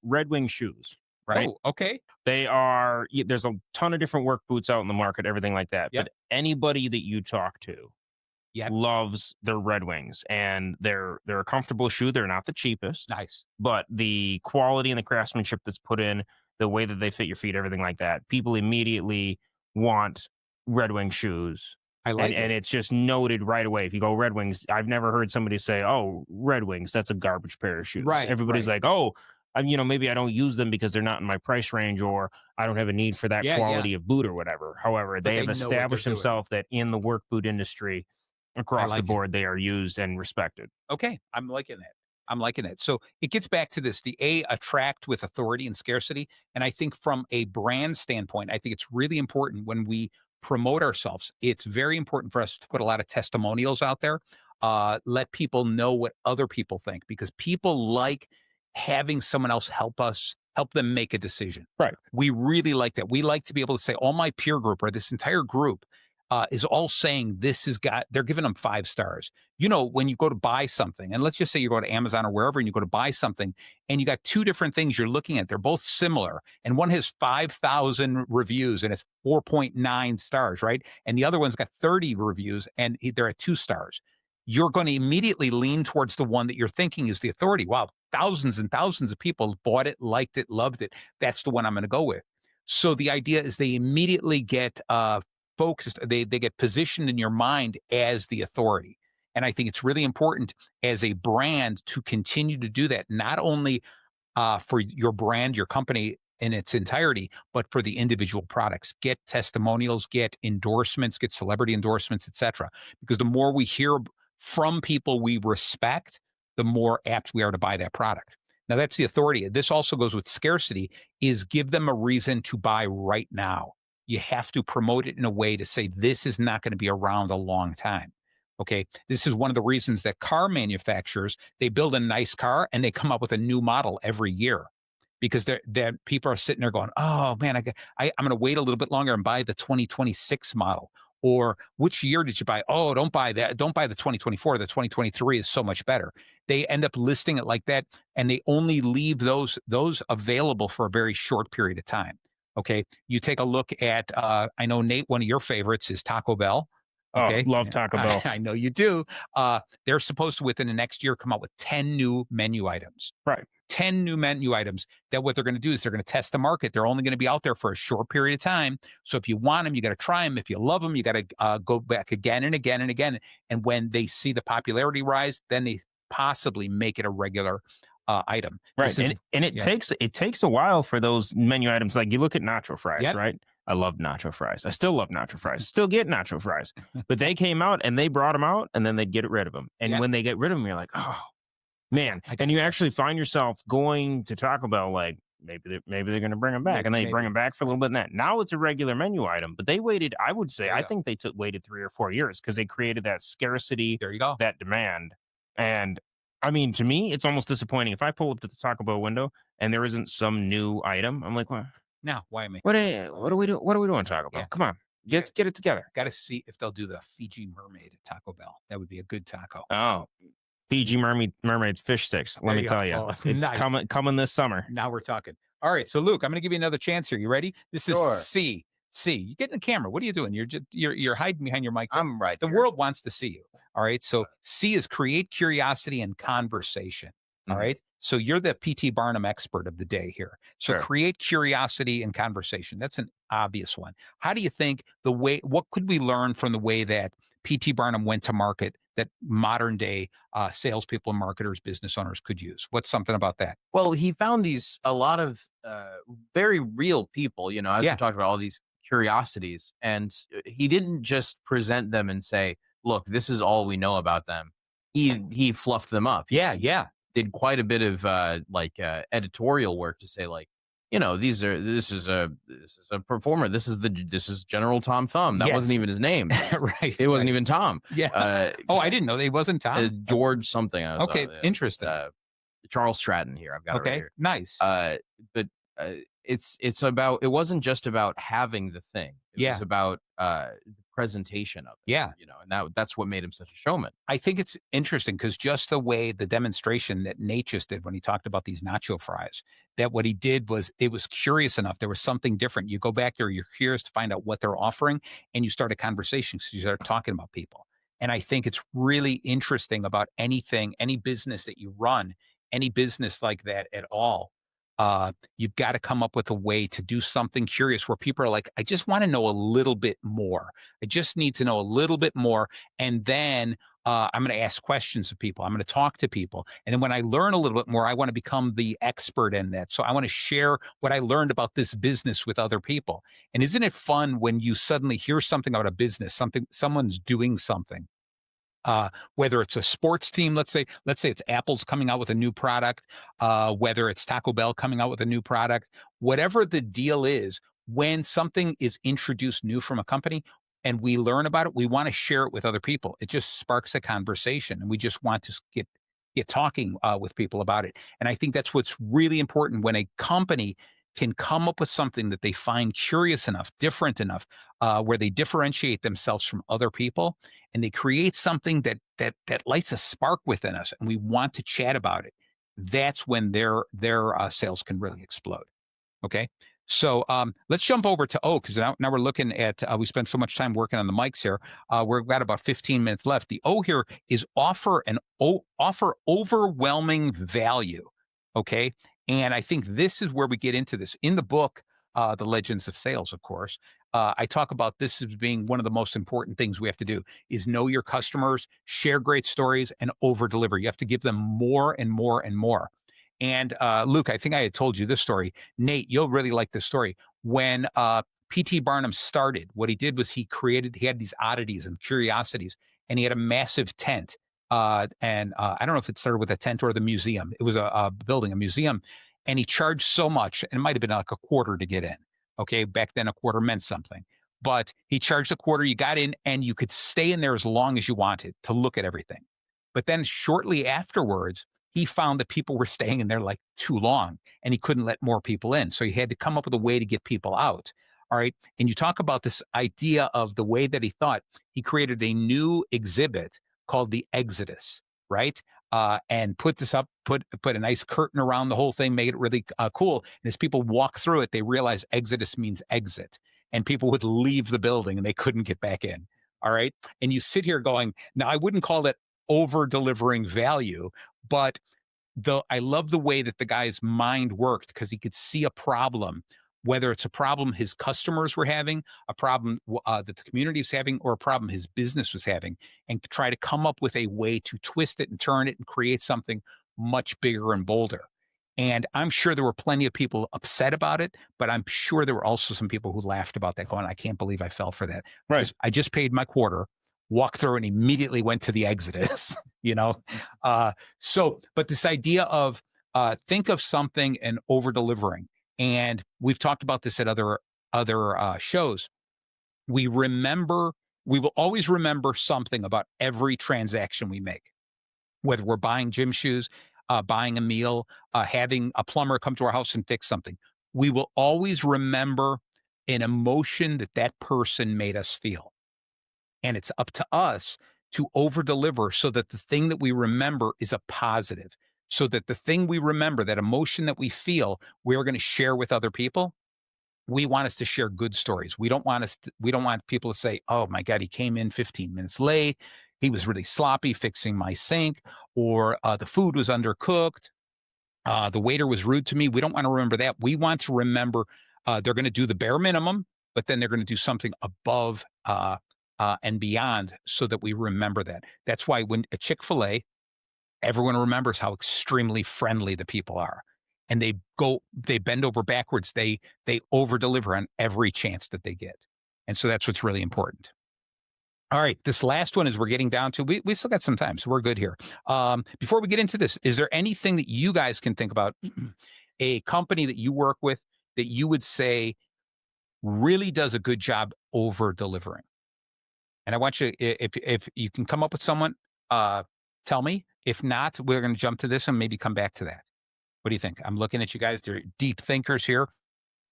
Red Wing shoes, right? Oh, okay. They are. There's a ton of different work boots out in the market, everything like that. Yep. But anybody that you talk to loves their Red Wings, and they're a comfortable shoe. They're not the cheapest. Nice. But the quality and the craftsmanship that's put in, the way that they fit your feet, everything like that, people immediately want Red Wing shoes. I like it. And it's just noted right away. If you go Red Wings, I've never heard somebody say, "Oh, Red Wings, that's a garbage pair of shoes." Right. Everybody's like, "Oh, maybe I don't use them because they're not in my price range, or I don't have a need for that quality of boot or whatever." However, they have established themselves that in the work boot industry, across the board, they are used and respected. Okay, I'm liking that. So it gets back to this, the attract with authority and scarcity. And I think from a brand standpoint, I think it's really important when we promote ourselves. It's very important for us to put a lot of testimonials out there. Let people know what other people think, because people like having someone else help them make a decision. Right. We really like that. We like to be able to say, all my peer group or this entire group is all saying they're giving them 5 stars. When you go to buy something, and let's just say you go to Amazon or wherever and you go to buy something and you got 2 different things you're looking at. They're both similar. And one has 5,000 reviews and it's 4.9 stars, right? And the other one's got 30 reviews and they're at 2 stars. You're going to immediately lean towards the one that you're thinking is the authority. Wow, thousands and thousands of people bought it, liked it, loved it. That's the one I'm going to go with. So the idea is they immediately get focused, they get positioned in your mind as the authority. And I think it's really important as a brand to continue to do that, not only for your brand, your company in its entirety, but for the individual products. Get testimonials, get endorsements, get celebrity endorsements, etc. Because the more we hear from people we respect, the more apt we are to buy that product. Now that's the authority. This also goes with scarcity, is give them a reason to buy right now. You have to promote it in a way to say, this is not going to be around a long time. Okay. This is one of the reasons that car manufacturers, they build a nice car and they come up with a new model every year, because they're people are sitting there going, oh man, I'm going to wait a little bit longer and buy the 2026 model. Or which year did you buy? Oh, don't buy that. Don't buy the 2024. The 2023 is so much better. They end up listing it like that, and they only leave those available for a very short period of time. Okay. You take a look at, I know, Nate, one of your favorites is Taco Bell. Okay. Oh, love Taco Bell. I know you do. They're supposed to, within the next year, come out with 10 new menu items. Right. 10 new menu items that what they're going to do is they're going to test the market. They're only going to be out there for a short period of time. So if you want them, you got to try them. If you love them, you got to go back again and again and again. And when they see the popularity rise, then they possibly make it a regular item. Right. And it takes a while for those menu items. Like you look at nacho fries, right? I love nacho fries. I still love nacho fries. Still get nacho fries. But they came out and they brought them out and then they'd get rid of them. And when they get rid of them, you're like, oh, man. And you actually find yourself going to Taco Bell like, maybe they're going to bring them back. And they bring them back for a little bit. And that now it's a regular menu item. But they waited, I would say, I think they waited 3 or 4 years because they created that scarcity, there you go, that demand. And I mean, to me, it's almost disappointing. If I pull up to the Taco Bell window and there isn't some new item, I'm like, what? Now, why me? What are we doing? What are we doing, Taco Bell? Yeah. Come on, get it together. Got to see if they'll do the Fiji Mermaid at Taco Bell. That would be a good taco. Oh, Fiji Mermaid's fish sticks. Let me tell you, it's nice. coming this summer. Now we're talking. All right, so Luke, I'm going to give you another chance here. You ready? This is C. C. You get in the camera. What are you doing? You're hiding behind your mic. I'm right The here. world wants to see you. All right. So C is create curiosity and conversation. All right. So you're the PT Barnum expert of the day here. So create curiosity and conversation. That's an obvious one. How do you think what could we learn from the way that PT Barnum went to market that modern day salespeople, marketers, business owners could use? What's something about that? Well, he found a lot of very real people, as we talked about all these curiosities, and he didn't just present them and say, look, this is all we know about them. He fluffed them up. Yeah. Did quite a bit of editorial work to say, like, this is a performer. This is General Tom Thumb. That wasn't even his name. Right. It wasn't even Tom. Yeah. I didn't know it wasn't Tom. George something. Okay. Interesting. Charles Stratton here. I've got it right here. Nice. But it's about, it wasn't just about having the thing. It was about the presentation of it. Yeah. And that's what made him such a showman. I think it's interesting because just the way the demonstration that Nate just did when he talked about these nacho fries, that what he did was it was curious enough. There was something different. You go back there, you're curious to find out what they're offering, and you start a conversation. So you start talking about people. And I think it's really interesting about anything, any business that you run, any business like that at all. You've got to come up with a way to do something curious where people are like, I just want to know a little bit more. I just need to know a little bit more. And then I'm going to ask questions of people. I'm going to talk to people. And then when I learn a little bit more, I want to become the expert in that. So I want to share what I learned about this business with other people. And isn't it fun when you suddenly hear something about a business, someone's doing something? Whether it's a sports team, let's say it's Apple's coming out with a new product, whether it's Taco Bell coming out with a new product, whatever the deal is, when something is introduced new from a company and we learn about it, we want to share it with other people. It just sparks a conversation and we just want to get talking with people about it. And I think that's what's really important when a company can come up with something that they find curious enough, different enough, where they differentiate themselves from other people, and they create something that lights a spark within us, and we want to chat about it. That's when their sales can really explode. Okay, so let's jump over to O, because now we're looking at. We spent so much time working on the mics here. We've got about 15 minutes left. The O here is offer overwhelming value. Okay. And I think this is where we get into this. In the book, The Legends of Sales, of course, I talk about this as being one of the most important things we have to do is know your customers, share great stories, and over-deliver. You have to give them more and more and more. And Luke, I think I had told you this story. Nate, you'll really like this story. When P.T. Barnum started, what he did was he had these oddities and curiosities, and he had a massive tent. And I don't know if it started with a tent or the museum. It was a building, a museum. And he charged so much, and it might have been like a quarter to get in. Okay. Back then, a quarter meant something. But he charged a quarter. You got in, and you could stay in there as long as you wanted to look at everything. But then shortly afterwards, he found that people were staying in there like too long, and he couldn't let more people in. So he had to come up with a way to get people out. All right. And you talk about this idea of the way that he thought. He created a new exhibit called the Exodus, right? And put a nice curtain around the whole thing, made it really cool. And as people walk through it, they realize Exodus means exit. And people would leave the building and they couldn't get back in. All right. And you sit here going, now I wouldn't call it over delivering value, but I love the way that the guy's mind worked because he could see a problem, whether it's a problem his customers were having, a problem that the community was having, or a problem his business was having, and try to come up with a way to twist it and turn it and create something much bigger and bolder. And I'm sure there were plenty of people upset about it, but I'm sure there were also some people who laughed about that going, I can't believe I fell for that. Right. I just paid my quarter, walked through, and immediately went to the Exodus, but this idea of think of something and over delivering. And we've talked about this at other shows. We will always remember something about every transaction we make, whether we're buying gym shoes, buying a meal, having a plumber come to our house and fix something. We will always remember an emotion that person made us feel. And it's up to us to over deliver so that the thing that we remember is a positive. So that the thing we remember, that emotion that we feel, we're going to share with other people. we want us to share good stories. We don't want people to say, oh my God, he came in 15 minutes late. He was really sloppy fixing my sink, or the food was undercooked. The waiter was rude to me. We don't want to remember that. We want to remember they're going to do the bare minimum, but then they're going to do something above and beyond, so that we remember that. That's why when a Chick-fil-A, everyone remembers how extremely friendly the people are. And they bend over backwards. They over deliver on every chance that they get. And so that's what's really important. All right. This last one is we're getting down to, we still got some time, so we're good here. Before we get into this, is there anything that you guys can think about, a company that you work with that you would say really does a good job over delivering? And I want you, if you can come up with someone, tell me. If not, we're going to jump to this and maybe come back to that. What do you think? I'm looking at you guys. They're deep thinkers here.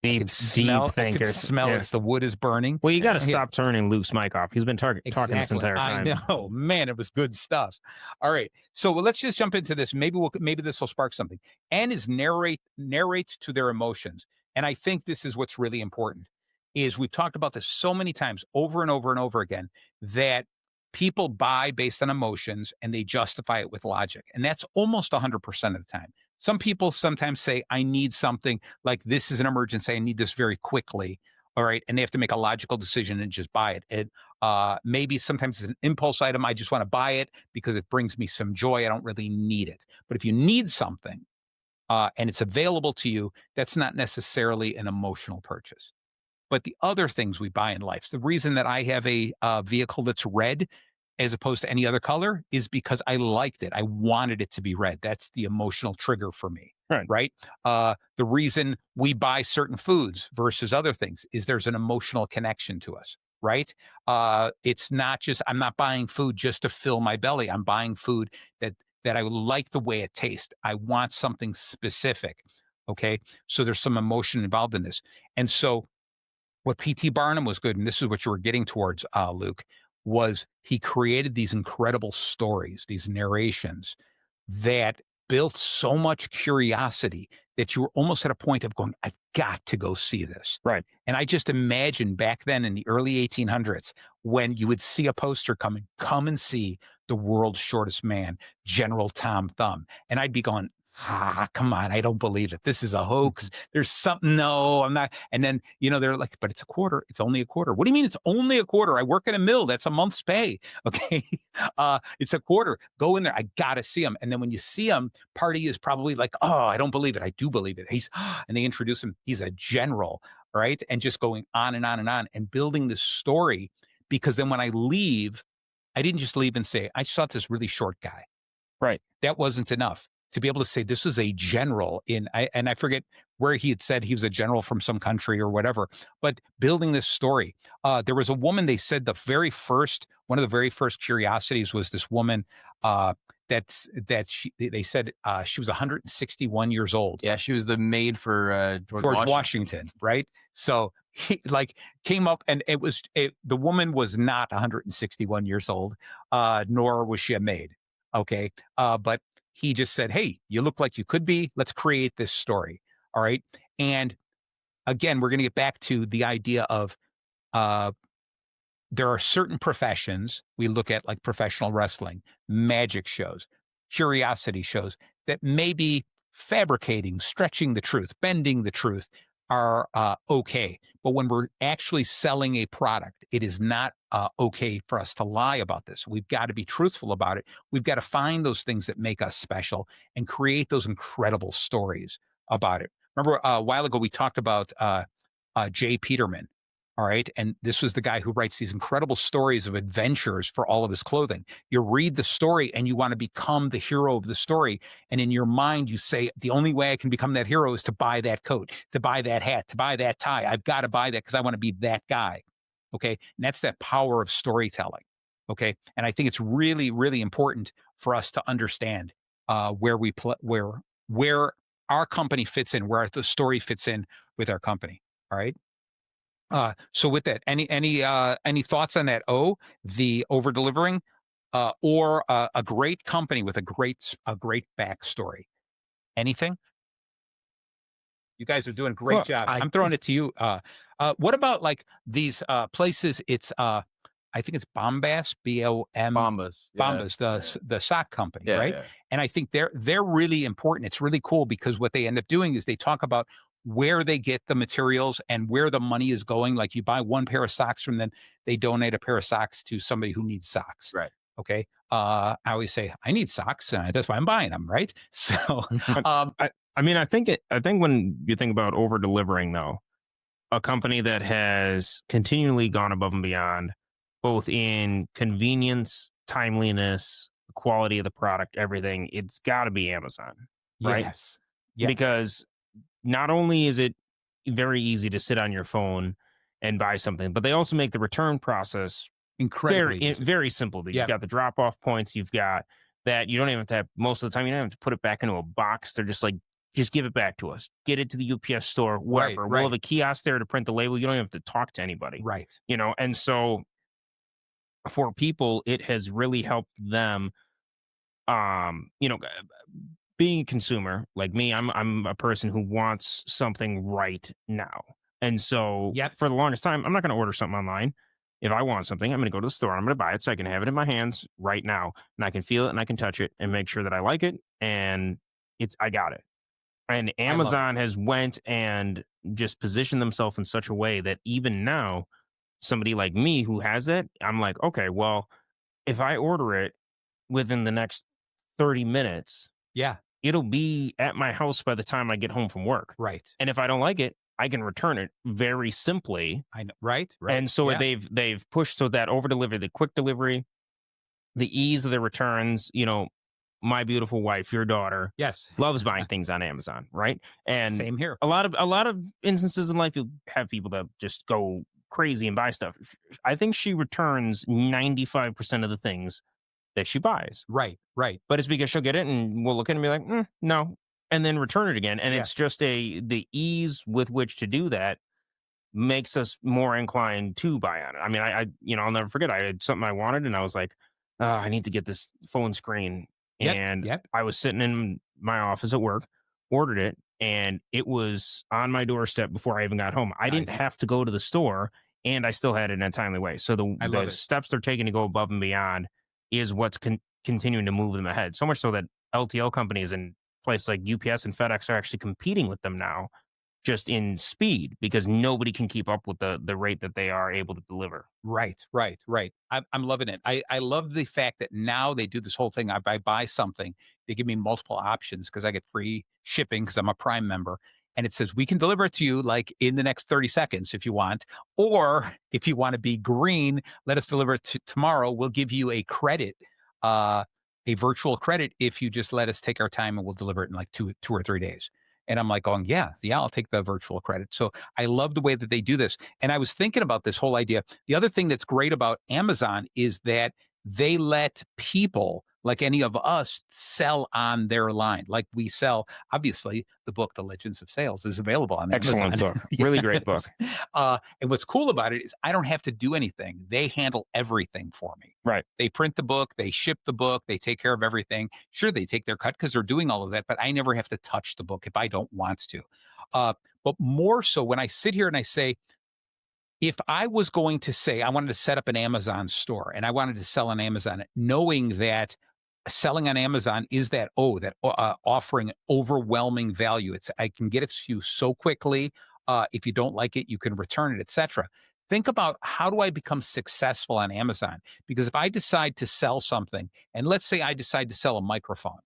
Deep thinkers. I can smell it. The wood is burning. Well, you got to stop turning Luke's mic off. He's been talking this entire time. I know, man. It was good stuff. All right, so let's just jump into this. Maybe this will spark something. N is narrate to their emotions, and I think this is what's really important. Is we've talked about this so many times, over and over and over again, that people buy based on emotions and they justify it with logic, and that's almost 100% of the time. Some people sometimes say, I need something, like this is an emergency. I need this very quickly. All right. And they have to make a logical decision and just buy it. Maybe sometimes it's an impulse item. I just want to buy it because it brings me some joy. I don't really need it. But if you need something and it's available to you, that's not necessarily an emotional purchase. But the other things we buy in life, the reason that I have a vehicle that's red as opposed to any other color is because I liked it. I wanted it to be red. That's the emotional trigger for me. Right. The reason we buy certain foods versus other things is there's an emotional connection to us. Right. It's not just, I'm not buying food just to fill my belly. I'm buying food that I like the way it tastes. I want something specific. Okay. So there's some emotion involved in this. And so what P.T. Barnum was good, and this is what you were getting towards, Luke, was he created these incredible stories, these narrations that built so much curiosity that you were almost at a point of going, I've got to go see this. Right. And I just imagine back then in the early 1800s, when you would see a poster coming, come and see the world's shortest man, General Tom Thumb. And I'd be going, come on, I don't believe it. This is a hoax. There's something. No, I'm not. And then, they're like, but it's a quarter. It's only a quarter. What do you mean it's only a quarter? I work in a mill. That's a month's pay. Okay. It's a quarter. Go in there. I got to see him. And then when you see him, party is probably like, oh, I don't believe it. I do believe it. And they introduce him. He's a general. Right. And just going on and on and on and building this story, because then when I leave, I didn't just leave and say, I saw this really short guy. Right. That wasn't enough. To be able to say this was a general and I forget where he had said he was a general from some country or whatever, but building this story, there was a woman, they said one of the very first curiosities was this woman, they said she was 161 years old. Yeah. She was the maid for George Washington. Right. So he came up and the woman was not 161 years old, nor was she a maid. Okay. But he just said, hey, you look like you could be. Let's create this story. All right. And again, we're going to get back to the idea of there are certain professions we look at, like professional wrestling, magic shows, curiosity shows, that may be fabricating, stretching the truth, bending the truth are okay. But when we're actually selling a product, it is not okay for us to lie about this. We've got to be truthful about it. We've got to find those things that make us special and create those incredible stories about it. Remember a while ago, we talked about J. Peterman. All right. And this was the guy who writes these incredible stories of adventures for all of his clothing. You read the story and you want to become the hero of the story. And in your mind, you say, the only way I can become that hero is to buy that coat, to buy that hat, to buy that tie. I've got to buy that because I want to be that guy. Okay. And that's that power of storytelling. Okay. And I think it's really, really important for us to understand where our company fits in, where the story fits in with our company. All right. So with that, any thoughts on that? The over delivering, or a great company with a great backstory. Anything? You guys are doing a great job. I'm throwing it to you. What about like these places? It's I think it's Bombas, Bombas, the sock company, yeah, right? yeah. And I think they're really important. It's really cool because what they end up doing is they talk about where they get the materials and where the money is going. Like you buy one pair of socks from them, they donate a pair of socks to somebody who needs socks. Right. Okay. I always say I need socks. That's why I'm buying them. Right. So, I think when you think about over delivering, though, a company that has continually gone above and beyond, both in convenience, timeliness, quality of the product, everything, it's got to be Amazon, right? Yes. Because not only is it very easy to sit on your phone and buy something, but they also make the return process incredibly very simple. You've got the drop off points. You've got that you don't even have to have, most of the time, you don't have to put it back into a box. They're just like, just give it back to us. Get it to the UPS store, wherever. We'll have a kiosk there to print the label. You don't even have to talk to anybody. Right. And so for people, it has really helped them, being a consumer like me, I'm a person who wants something right now. And so for the longest time, I'm not going to order something online. If I want something, I'm going to go to the store. I'm going to buy it so I can have it in my hands right now. And I can feel it and I can touch it and make sure that I like it. And I got it. And Amazon has went and just positioned themselves in such a way that even now, somebody like me who has it, I'm like, okay, well, if I order it within the next 30 minutes, it'll be at my house by the time I get home from work. Right. And if I don't like it, I can return it very simply. I know. Right. And so they've pushed so that over delivery, the quick delivery, the ease of the returns, my beautiful wife, your daughter, loves buying things on Amazon, right? And same here. A lot of instances in life, you'll have people that just go crazy and buy stuff. I think she returns 95% of the things that she buys. Right. But it's because she'll get it and we'll look at it and be like, no, and then return it again. And it's just the ease with which to do that makes us more inclined to buy on it. I mean, I'll never forget. I had something I wanted and I was like, I need to get this phone screen. And I was sitting in my office at work, ordered it, and it was on my doorstep before I even got home. I didn't have to go to the store, and I still had it in a timely way. So the steps they're taking to go above and beyond is what's continuing to move them ahead. So much so that LTL companies and places like UPS and FedEx are actually competing with them now, just in speed, because nobody can keep up with the rate that they are able to deliver. Right. I'm loving it. I love the fact that now they do this whole thing. I buy something, they give me multiple options because I get free shipping because I'm a Prime member. And it says, we can deliver it to you like in the next 30 seconds if you want. Or if you want to be green, let us deliver it tomorrow. We'll give you a credit, a virtual credit if you just let us take our time and we'll deliver it in like two or 3 days. And I'm like going, yeah, I'll take the virtual credit. So I love the way that they do this. And I was thinking about this whole idea. The other thing that's great about Amazon is that they let people like any of us sell on their line. Like we sell, obviously, the book, The Legends of Sales, is available on Excellent Amazon. book. Really great book. And what's cool about it is I don't have to do anything. They handle everything for me. Right. They print the book, they ship the book, they take care of everything. Sure, they take their cut because they're doing all of that, but I never have to touch the book if I don't want to. But more so when I sit here and I say, if I was going to say I wanted to set up an Amazon store and I wanted to sell on Amazon, knowing that selling on Amazon is that offering overwhelming value. I can get it to you so quickly. If you don't like it, you can return it, etc. Think about how do I become successful on Amazon? Because if I decide to sell something, and let's say I decide to sell a microphone,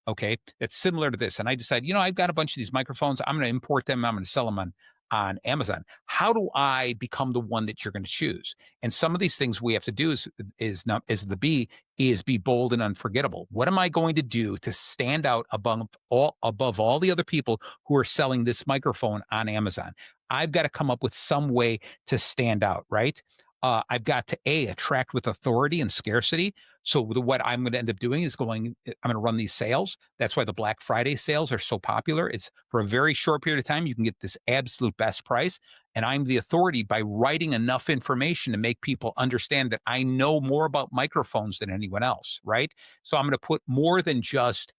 okay, that's similar to this, and I decide, I've got a bunch of these microphones, I'm going to import them, I'm going to sell them on Amazon. How do I become the one that you're going to choose? And some of these things we have to do is be bold and unforgettable. What am I going to do to stand out above all the other people who are selling this microphone on Amazon? I've got to come up with some way to stand out, right? I've got to attract with authority and scarcity. So what I'm going to end up doing is I'm going to run these sales. That's why the Black Friday sales are so popular. It's for a very short period of time. You can get this absolute best price. And I'm the authority by writing enough information to make people understand that I know more about microphones than anyone else, right? So I'm going to put more than just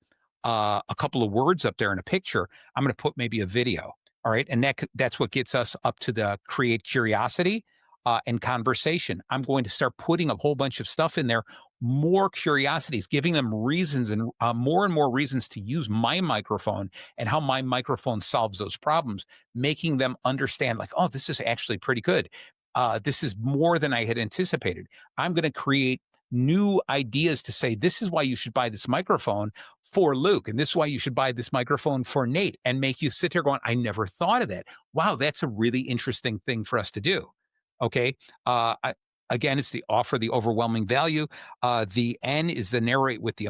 a couple of words up there in a picture. I'm going to put maybe a video. All right. And that's what gets us up to the create curiosity and conversation. I'm going to start putting a whole bunch of stuff in there, more curiosities, giving them reasons and more reasons to use my microphone and how my microphone solves those problems, making them understand like, oh, this is actually pretty good. This is more than I had anticipated. I'm going to create new ideas to say, this is why you should buy this microphone for Luke. And this is why you should buy this microphone for Nate, and make you sit here going, I never thought of that. Wow, that's a really interesting thing for us to do. Okay. Again, it's the offer, the overwhelming value. The N is the narrate with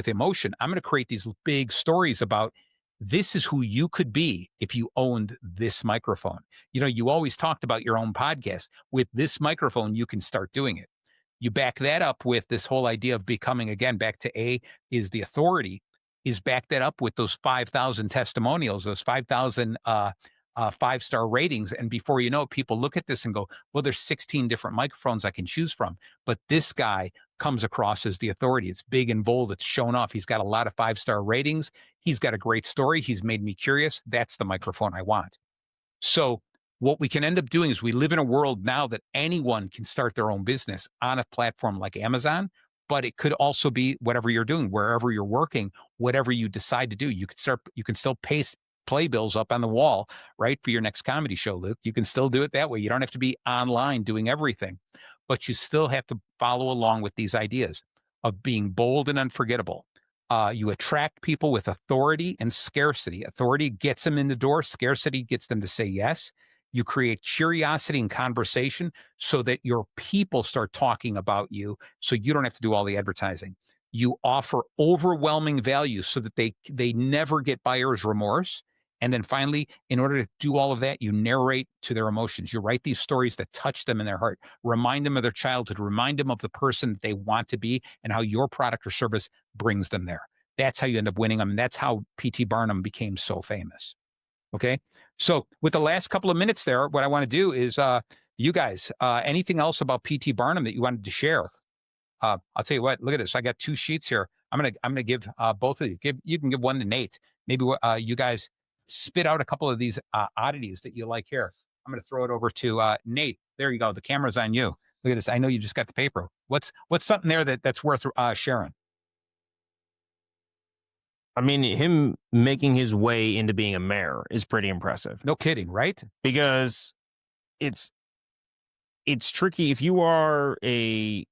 emotion. I'm going to create these big stories about this is who you could be if you owned this microphone. You always talked about your own podcast. With this microphone, you can start doing it. You back that up with this whole idea of becoming, again, back to A is the authority, is back that up with those 5,000 testimonials, those 5,000 5-star ratings. And before you know it, people look at this and go, well, there's 16 different microphones I can choose from. But this guy comes across as the authority. It's big and bold. It's shown off. He's got a lot of 5-star ratings. He's got a great story. He's made me curious. That's the microphone I want. So what we can end up doing is we live in a world now that anyone can start their own business on a platform like Amazon, but it could also be whatever you're doing, wherever you're working, whatever you decide to do. You can still paste playbills up on the wall, right, for your next comedy show, Luke. You can still do it that way. You don't have to be online doing everything, but you still have to follow along with these ideas of being bold and unforgettable. You attract people with authority and scarcity. Authority gets them in the door. Scarcity gets them to say yes. You create curiosity and conversation so that your people start talking about you, so you don't have to do all the advertising. You offer overwhelming value so that they never get buyer's remorse. And then finally, in order to do all of that, you narrate to their emotions. You write these stories that touch them in their heart, remind them of their childhood, remind them of the person that they want to be and how your product or service brings them there. That's how you end up winning them. And that's how P.T. Barnum became so famous. Okay. So with the last couple of minutes there, what I want to do is you guys, anything else about P.T. Barnum that you wanted to share? I'll tell you what, look at this. I got 2 sheets here. I'm gonna give both of you. You can give one to Nate. Maybe you guys spit out a couple of these oddities that you like here. I'm gonna throw it over to Nate. There you go. The camera's on you. Look at this. I know you just got the paper. What's something there that's worth sharing? I mean, him making his way into being a mayor is pretty impressive. No kidding, right? Because it's tricky if you are a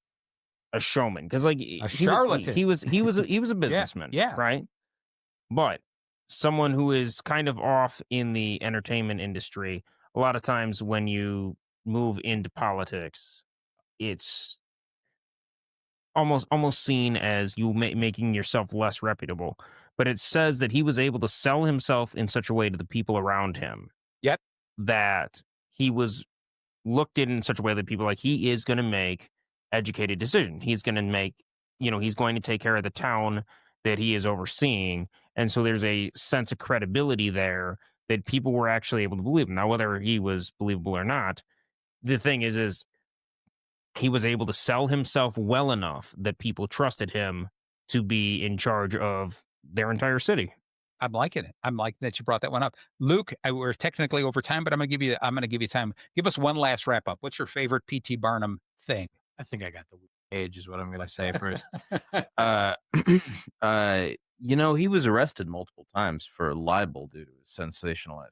showman, because like a charlatan. He was a businessman, yeah, right? But someone who is kind of off in the entertainment industry, a lot of times when you move into politics, it's almost seen as you making yourself less reputable. But it says that he was able to sell himself in such a way to the people around him. Yep. That he was looked at in such a way that people like, he is going to make educated decision. He's going to make, he's going to take care of the town that he is overseeing. And so there's a sense of credibility there that people were actually able to believe him. Now, whether he was believable or not, the thing is he was able to sell himself well enough that people trusted him to be in charge of their entire city. I'm liking it. I'm liking that you brought that one up. Luke, we're technically over time, but I'm going to give you time. Give us one last wrap up. What's your favorite P.T. Barnum thing? I think I got the age is what I'm going to say first. He was arrested multiple times for libel due to his sensationalized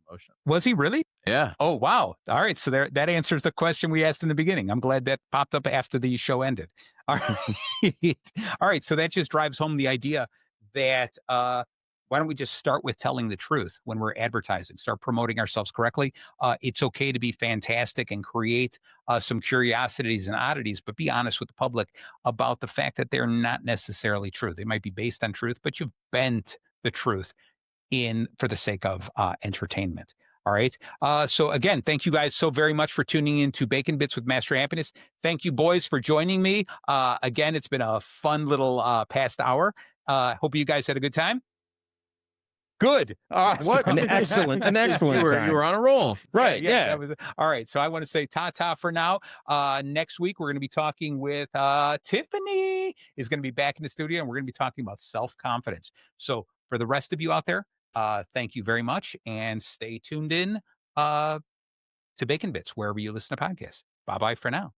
promotion. Was he really? Yeah. Oh, wow. All right. So that answers the question we asked in the beginning. I'm glad that popped up after the show ended. All right. All right. So that just drives home the idea that why don't we just start with telling the truth when we're advertising, start promoting ourselves correctly. It's okay to be fantastic and create some curiosities and oddities, but be honest with the public about the fact that they're not necessarily true. They might be based on truth, but you've bent the truth in for the sake of entertainment. All right. So again, thank you guys so very much for tuning in to Bacon Bits with Master Happiness. Thank you, boys, for joining me. Again, it's been a fun little past hour. Hope you guys had a good time. Good. What an excellent time. You were on a roll. Right. Yeah. All right. So I want to say ta-ta for now. Next week, we're going to be talking with Tiffany is going to be back in the studio, and we're going to be talking about self-confidence. So for the rest of you out there, Thank you very much, and stay tuned in to Bacon Bits wherever you listen to podcasts. Bye bye for now.